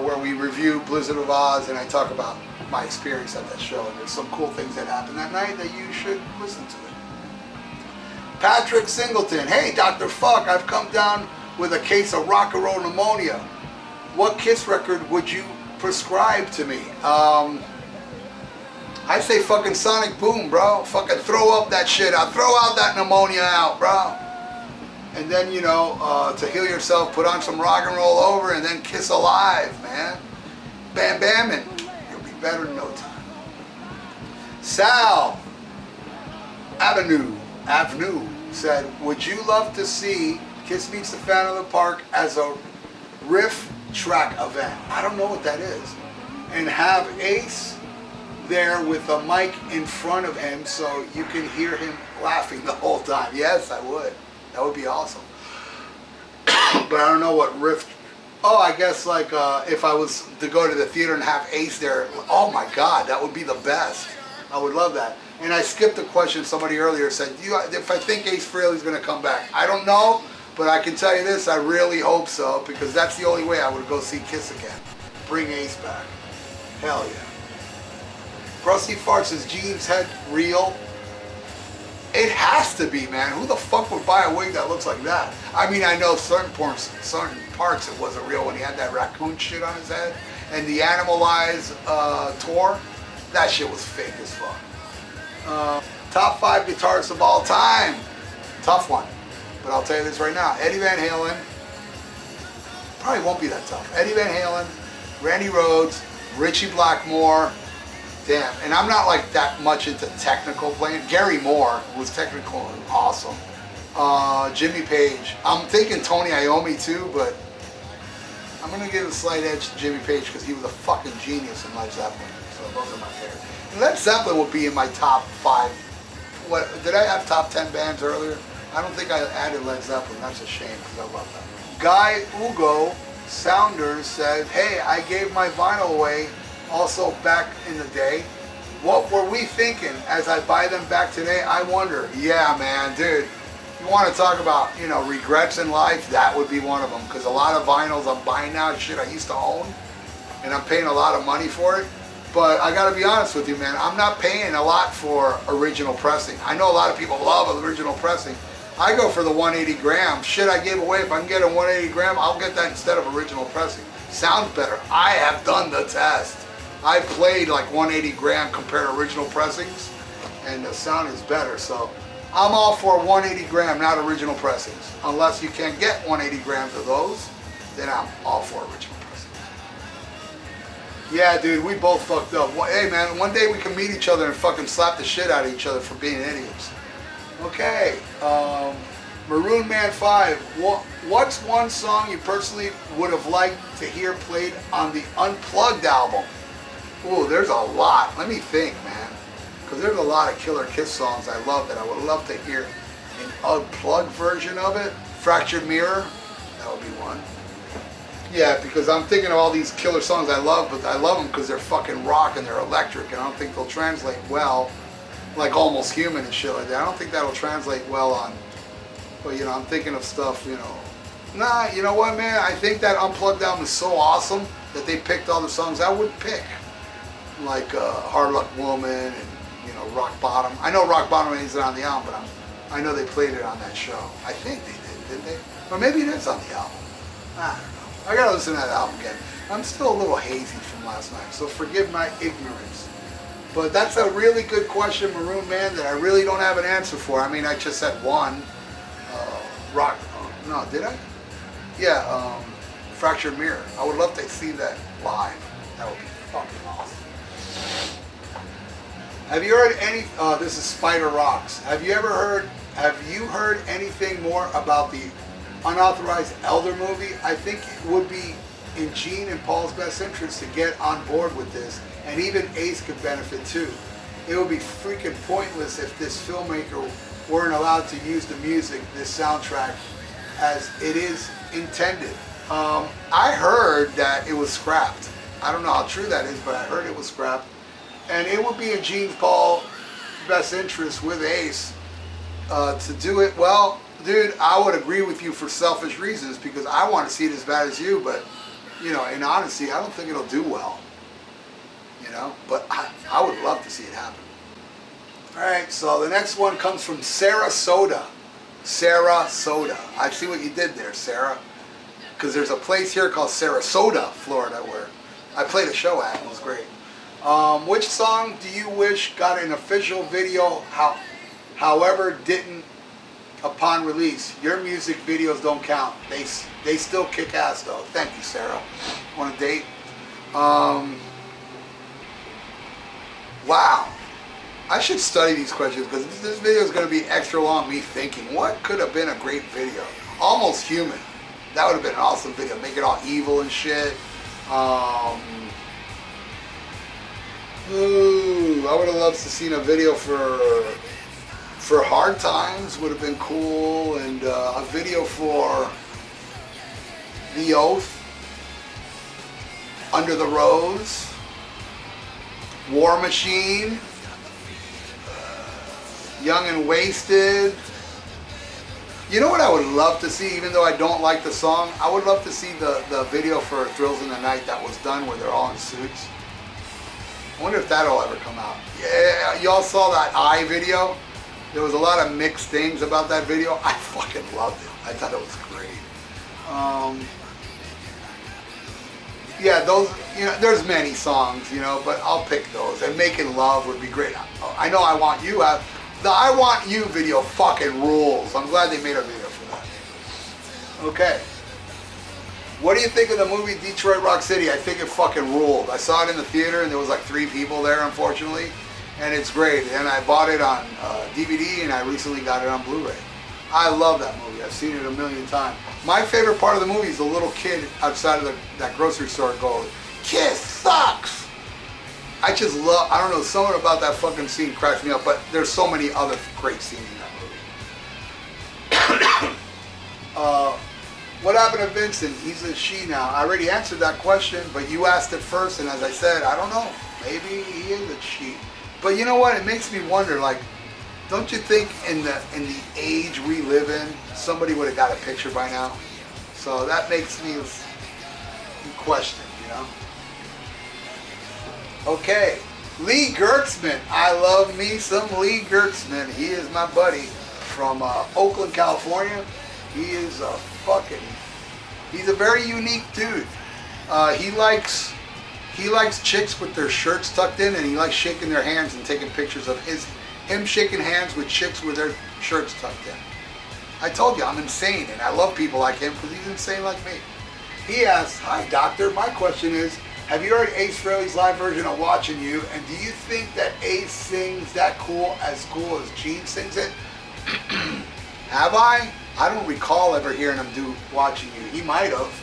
where we review Blizzard of Oz and I talk about my experience at that show, and there's some cool things that happened that night that you should listen to it. Patrick Singleton, hey Dr. FUKK, I've come down with a case of rock and roll pneumonia. What Kiss record would you prescribe to me? I say fucking Sonic Boom, bro. Fucking throw up that shit out. Throw out that pneumonia out, bro. And then, you know, to heal yourself, put on some rock and roll over, and then Kiss Alive, man. Bam, bam, and better in no time. Sal Avenue said, would you love to see Kiss Meets the Phantom of the Park as a riff track event? I don't know what that is. And have Ace there with a mic in front of him so you can hear him laughing the whole time. Yes, I would. That would be awesome. But I don't know what riff. Oh, I guess like if I was to go to the theater and have Ace there, oh my God, that would be the best. I would love that. And I skipped a question somebody earlier said, if I think Ace Frehley's going to come back. I don't know, but I can tell you this, I really hope so, because that's the only way I would go see Kiss again. Bring Ace back. Hell yeah. Rusty Farts, is Gene's head real? It has to be, man. Who the fuck would buy a wig that looks like that? I mean, I know certain parts it wasn't real when he had that raccoon shit on his head. And the Animalize tour, that shit was fake as fuck. Top 5 guitarists of all time. Tough one. But I'll tell you this right now. Eddie Van Halen. Probably won't be that tough. Eddie Van Halen, Randy Rhoads, Richie Blackmore. Damn. And I'm not like that much into technical playing. Gary Moore was technical and awesome. Jimmy Page. I'm thinking Tony Iommi too, but I'm going to give a slight edge to Jimmy Page because he was a fucking genius in Led Zeppelin. So those are my favorites. And Led Zeppelin will be in my top 5. What, did I have top 10 bands earlier? I don't think I added Led Zeppelin. That's a shame because I love that. Guy Ugo Sounders said, hey, I gave my vinyl away also back in the day. What were we thinking as I buy them back today? I wonder. Yeah, man, dude. You want to talk about, you know, regrets in life? That would be one of them. Because a lot of vinyls I'm buying now, shit I used to own, and I'm paying a lot of money for it. But I got to be honest with you, man. I'm not paying a lot for original pressing. I know a lot of people love original pressing. I go for the 180 gram. Shit I gave away, if I can get a 180 gram, I'll get that instead of original pressing. Sounds better. I have done the test. I played like 180 gram compared to original pressings, and the sound is better. So I'm all for 180 gram, not original pressings. Unless you can't get 180 grams of those, then I'm all for original pressings. Yeah, dude, we both fucked up. Hey, man, one day we can meet each other and fucking slap the shit out of each other for being idiots. Okay, Maroon Man 5. What's one song you personally would have liked to hear played on the Unplugged album? Ooh, there's a lot. Let me think, man. Because there's a lot of Killer Kiss songs I love that I would love to hear an unplugged version of it. Fractured Mirror, that would be one. Yeah, because I'm thinking of all these killer songs I love, but I love them because they're fucking rock and they're electric, and I don't think they'll translate well, like Almost Human and shit like that. I don't think that'll translate well on, but you know, I'm thinking of stuff, you know. Nah, you know what, man? I think that Unplugged album is so awesome that they picked all the songs I would pick. Like Hard Luck Woman and, you know, Rock Bottom. I know Rock Bottom isn't on the album, but I know they played it on that show. I think they did, didn't they? Or maybe it is on the album. I don't know. I gotta listen to that album again. I'm still a little hazy from last night, so forgive my ignorance. But that's a really good question, Maroon Man, that I really don't have an answer for. I mean, I just said one. No, did I? Yeah, Fractured Mirror. I would love to see that live. That would be fucking awesome. Have you heard any, this is Spider Rocks. Have you heard anything more about the unauthorized Elder movie? I think it would be in Gene and Paul's best interest to get on board with this, and even Ace could benefit too. It would be freaking pointless if this filmmaker weren't allowed to use the music, this soundtrack, as it is intended. I heard that it was scrapped. I don't know how true that is, but I heard it was scrapped. And it would be in Gene Paul's best interest with Ace to do it. Well, dude, I would agree with you for selfish reasons because I want to see it as bad as you, but, you know, in honesty, I don't think it'll do well. You know, but I would love to see it happen. Alright, so the next one comes from Sarah Soda. Sarah Soda. I see what you did there, Sarah. Because there's a place here called Sarasota, Florida, where I played a show at. It was great. Which song do you wish got an official video, however didn't upon release? Your music videos don't count. They still kick ass though. Thank you, Sarah. Want a date? Wow. I should study these questions because this video is going to be extra long, me thinking, what could have been a great video? Almost Human. That would have been an awesome video. Make it all evil and shit. Ooh, I would have loved to seen a video for Hard Times. Would have been cool. And a video for The Oath, Under the Rose, War Machine. Young and Wasted. You know what I would love to see, even though I don't like the song? I would love to see the video for Thrills in the Night that was done where they're all in suits. I wonder if that'll ever come out. Yeah, y'all saw that Eye video? There was a lot of mixed things about that video. I fucking loved it. I thought it was great. Yeah, those, you know, there's many songs, you know, but I'll pick those. And Making Love would be great. I know I Want You have. The I Want You video fucking rules. I'm glad they made a video for that. Okay. What do you think of the movie Detroit Rock City? I think it fucking ruled. I saw it in the theater and there was like 3 people there, unfortunately. And it's great. And I bought it on DVD and I recently got it on Blu-ray. I love that movie. I've seen it a million times. My favorite part of the movie is the little kid outside of that grocery store going, "Kiss sucks!" I just love, I don't know, something about that fucking scene cracks me up, but there's so many other great scenes in that movie. What happened to Vincent? He's a she now. I already answered that question, but you asked it first, and as I said, I don't know. Maybe he is a she. But you know what? It makes me wonder, like, don't you think in the age we live in, somebody would have got a picture by now? So that makes me question, you know? Okay, Lee Gertzman. I love me some Lee Gertzman. He is my buddy from Oakland, California. He is he's a very unique dude. He likes chicks with their shirts tucked in, and he likes shaking their hands and taking pictures of him shaking hands with chicks with their shirts tucked in. I told you, I'm insane, and I love people like him because he's insane like me. He asks, "Hi doctor, my question is, have you heard Ace Frehley's live version of Watching You, and do you think that Ace sings that cool as Gene sings it?" Have I? I don't recall ever hearing him do Watching You. He might have.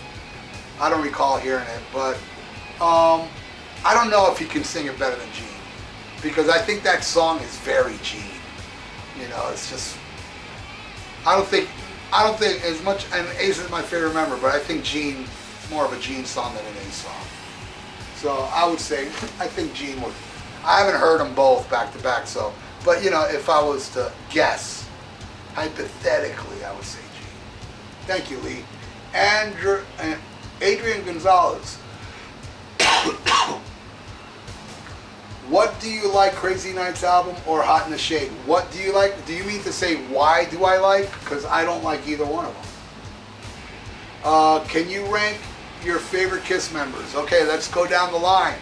I don't recall hearing it, but I don't know if he can sing it better than Gene, because I think that song is very Gene. You know, it's just, I don't think as much, and Ace is my favorite member, but I think Gene is more of a Gene song than an Ace song. So I would say, I think Gene would. I haven't heard them both back to back, so, but you know, if I was to guess, hypothetically, I would say Gene. Thank you, Lee. Adrian Gonzalez. What do you like, Crazy Nights album or Hot in the Shade? What do you like? Do you mean to say why do I like? Because I don't like either one of them. Can you rank your favorite Kiss members? Okay, let's go down the line.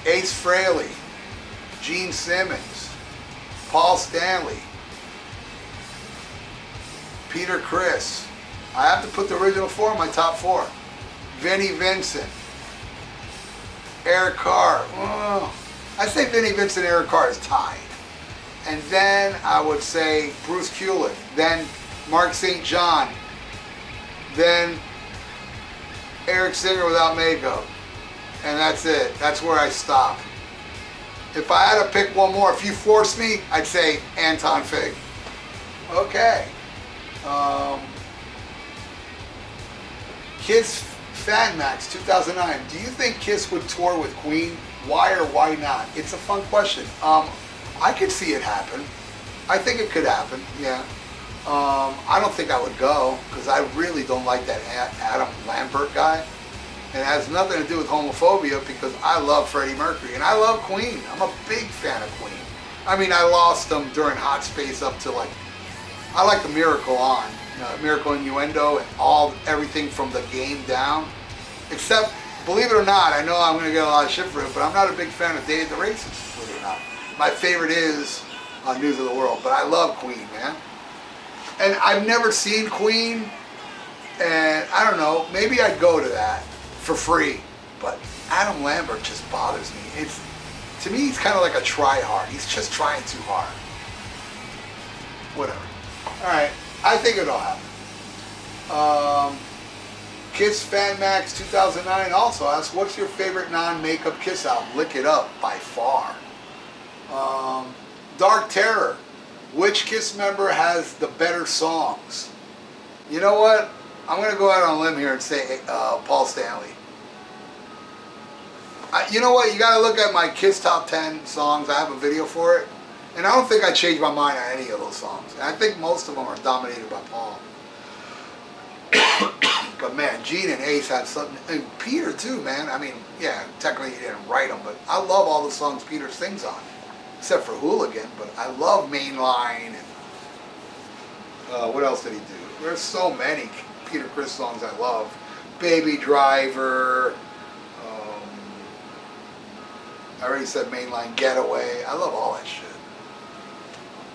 Ace Frehley, Gene Simmons, Paul Stanley, Peter Criss. I have to put the original 4 in my top 4. Vinnie Vincent, Eric Carr. Oh, I say Vinnie Vincent and Eric Carr is tied. And then I would say Bruce Kulick, then Mark St. John, then Eric Singer without makeup. And that's it. That's where I stop. If I had to pick one more, if you forced me, I'd say Anton Fig. Okay. Kiss Fan Max 2009. Do you think Kiss would tour with Queen? Why or why not? It's a fun question. I could see it happen. I think it could happen, yeah. I don't think I would go because I really don't like that Adam Lambert guy. And it has nothing to do with homophobia because I love Freddie Mercury and I love Queen. I'm a big fan of Queen. I mean, I lost them during Hot Space up to like, I like the Miracle on. Miracle Innuendo and everything from the Game down. Except, believe it or not, I know I'm going to get a lot of shit for it, but I'm not a big fan of Day of the Races, believe it or not. My favorite is News of the World, but I love Queen, man. And I've never seen Queen, and I don't know, maybe I'd go to that for free, but Adam Lambert just bothers me. To me, he's kind of like a try-hard. He's just trying too hard. Whatever. Alright. I think it'll happen. Kiss Fan Max 2009 also asks, what's your favorite non-makeup Kiss album? Lick It Up, by far. Dark Terror. Which Kiss member has the better songs? You know what? I'm going to go out on a limb here and say Paul Stanley. You know what? You got to look at my Kiss Top 10 songs. I have a video for it. And I don't think I changed my mind on any of those songs. And I think most of them are dominated by Paul. But man, Gene and Ace had something, and Peter too, man. I mean, yeah, technically he didn't write them, but I love all the songs Peter sings on, except for Hooligan. But I love Mainline, and what else did he do? There's so many Peter Criss songs I love. Baby Driver. I already said Mainline, Getaway. I love all that shit.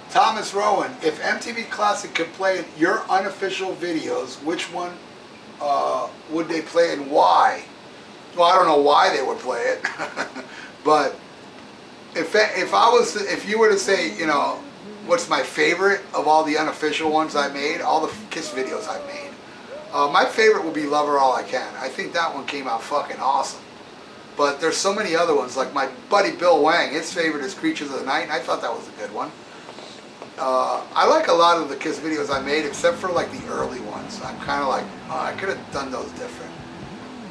Thomas Rowan, if MTV Classic could play your unofficial videos, which one would they play and why? Well, I don't know why they would play it, but if you were to say, you know, what's my favorite of all the unofficial ones I made, all the Kiss videos I've made, my favorite would be Love Her All I Can. I think that one came out fucking awesome. But there's so many other ones, like my buddy Bill Wang, his favorite is Creatures of the Night, and I thought that was a good one. I like a lot of the Kiss videos I made, except for like the early ones. I'm kind of like, oh, I could have done those different.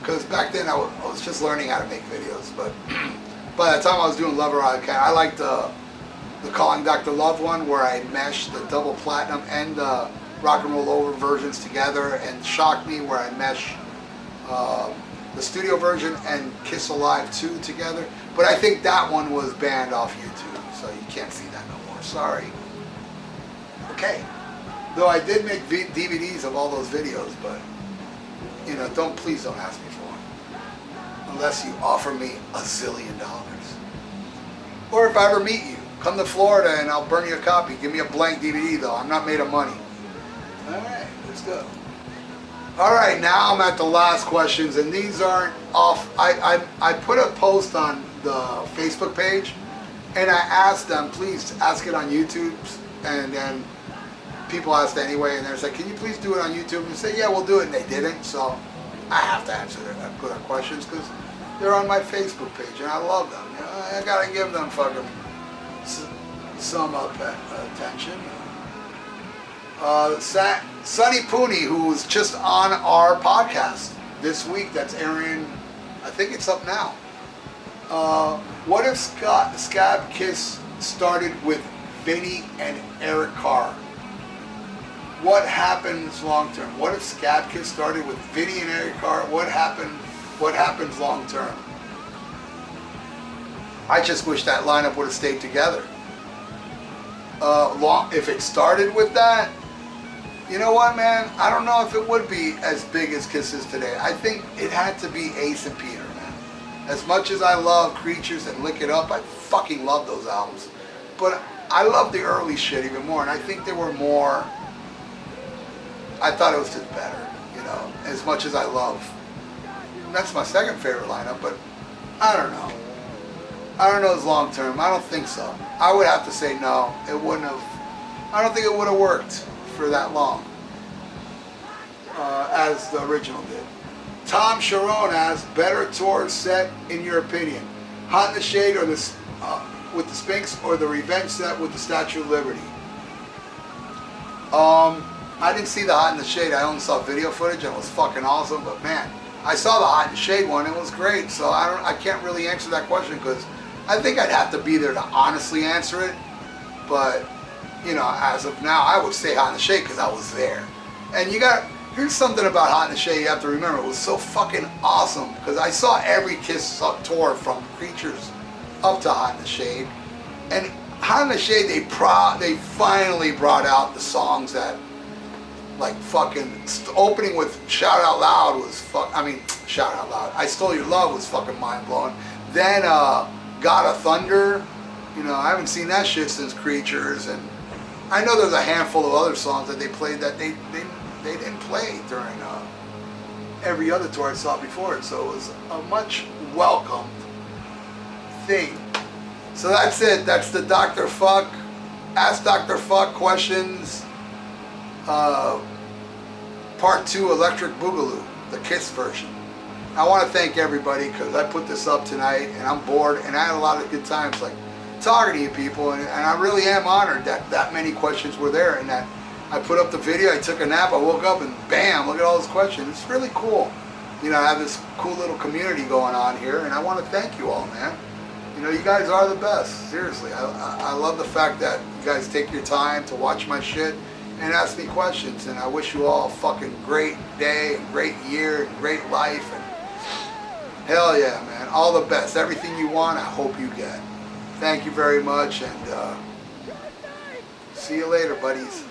Because back then I was just learning how to make videos. But by the time I was doing Love Her All I Can, I liked the Calling Dr. Love one, where I meshed the double platinum and the Rock and Roll Over versions together, and Shock Me, where I mesh the studio version and Kiss Alive 2 together. But I think that one was banned off YouTube, so you can't see that no more. Sorry. Okay. Though I did make DVDs of all those videos, but you know, please don't ask me for one unless you offer me $1 zillion. Or if I ever meet you, come to Florida and I'll burn you a copy. Give me a blank DVD though. I'm not made of money. All right, let's go. All right, now I'm at the last questions, and these aren't off. I put a post on the Facebook page, and I asked them, please ask it on YouTube, and then people asked anyway, and they're like, can you please do it on YouTube? And they say, yeah, we'll do it, and they didn't, so I have to answer their questions, because they're on my Facebook page, and I love them. You know, I gotta give them fucking some attention. Sonny Pooney, who was just on our podcast this week, that's airing, I think it's up now. What if Scab Kiss started with Vinny and Eric Carr? What happens long term? What if Scab Kiss started with Vinny and Eric Carr? What happens long term? I just wish that lineup would have stayed together. If it started with that, you know what, man? I don't know if it would be as big as Kiss is today. I think it had to be Ace and Peter, man. As much as I love Creatures and Lick It Up, I fucking love those albums. But I love the early shit even more, and I think they were more... I thought it was just better, you know, as much as I love. And that's my second favorite lineup, but I don't know. I don't know as long term. I don't think so. I would have to say no. It wouldn't have... I don't think it would have worked for that long as the original did. Tom Sharon asks, better tour set in your opinion? Hot in the Shade or with the Spinks, or the Revenge set with the Statue of Liberty? I didn't see the Hot in the Shade. I only saw video footage and it was fucking awesome, but man, I saw the Hot in the Shade one, it was great. So I can't really answer that question, because I think I'd have to be there to honestly answer it. But you know, as of now, I would say Hot in the Shade because I was there. And here's something about Hot in the Shade you have to remember. It was so fucking awesome because I saw every Kiss tour from Creatures up to Hot in the Shade. And Hot in the Shade, they finally brought out the songs that, like, fucking opening with Shout Out Loud was Shout Out Loud. I Stole Your Love was fucking mind blowing. Then God of Thunder, you know, I haven't seen that shit since Creatures, and I know there's a handful of other songs that they played that they didn't play during every other tour I saw before it, so it was a much welcomed thing. So that's it. That's the Dr. FUKK, Ask Dr. FUKK questions, part 2, Electric Boogaloo, the Kiss version. I want to thank everybody because I put this up tonight and I'm bored, and I had a lot of good times, like talking to you people, and I really am honored that many questions were there, and that I put up the video, I took a nap, I woke up, and bam, look at all those questions. It's really cool. You know, I have this cool little community going on here, and I want to thank you all, man. You know, you guys are the best. Seriously, I love the fact that you guys take your time to watch my shit and ask me questions. And I wish you all a fucking great day, and great year, and great life. And hell yeah, man. All the best. Everything you want, I hope you get. Thank you very much, and see you later, buddies.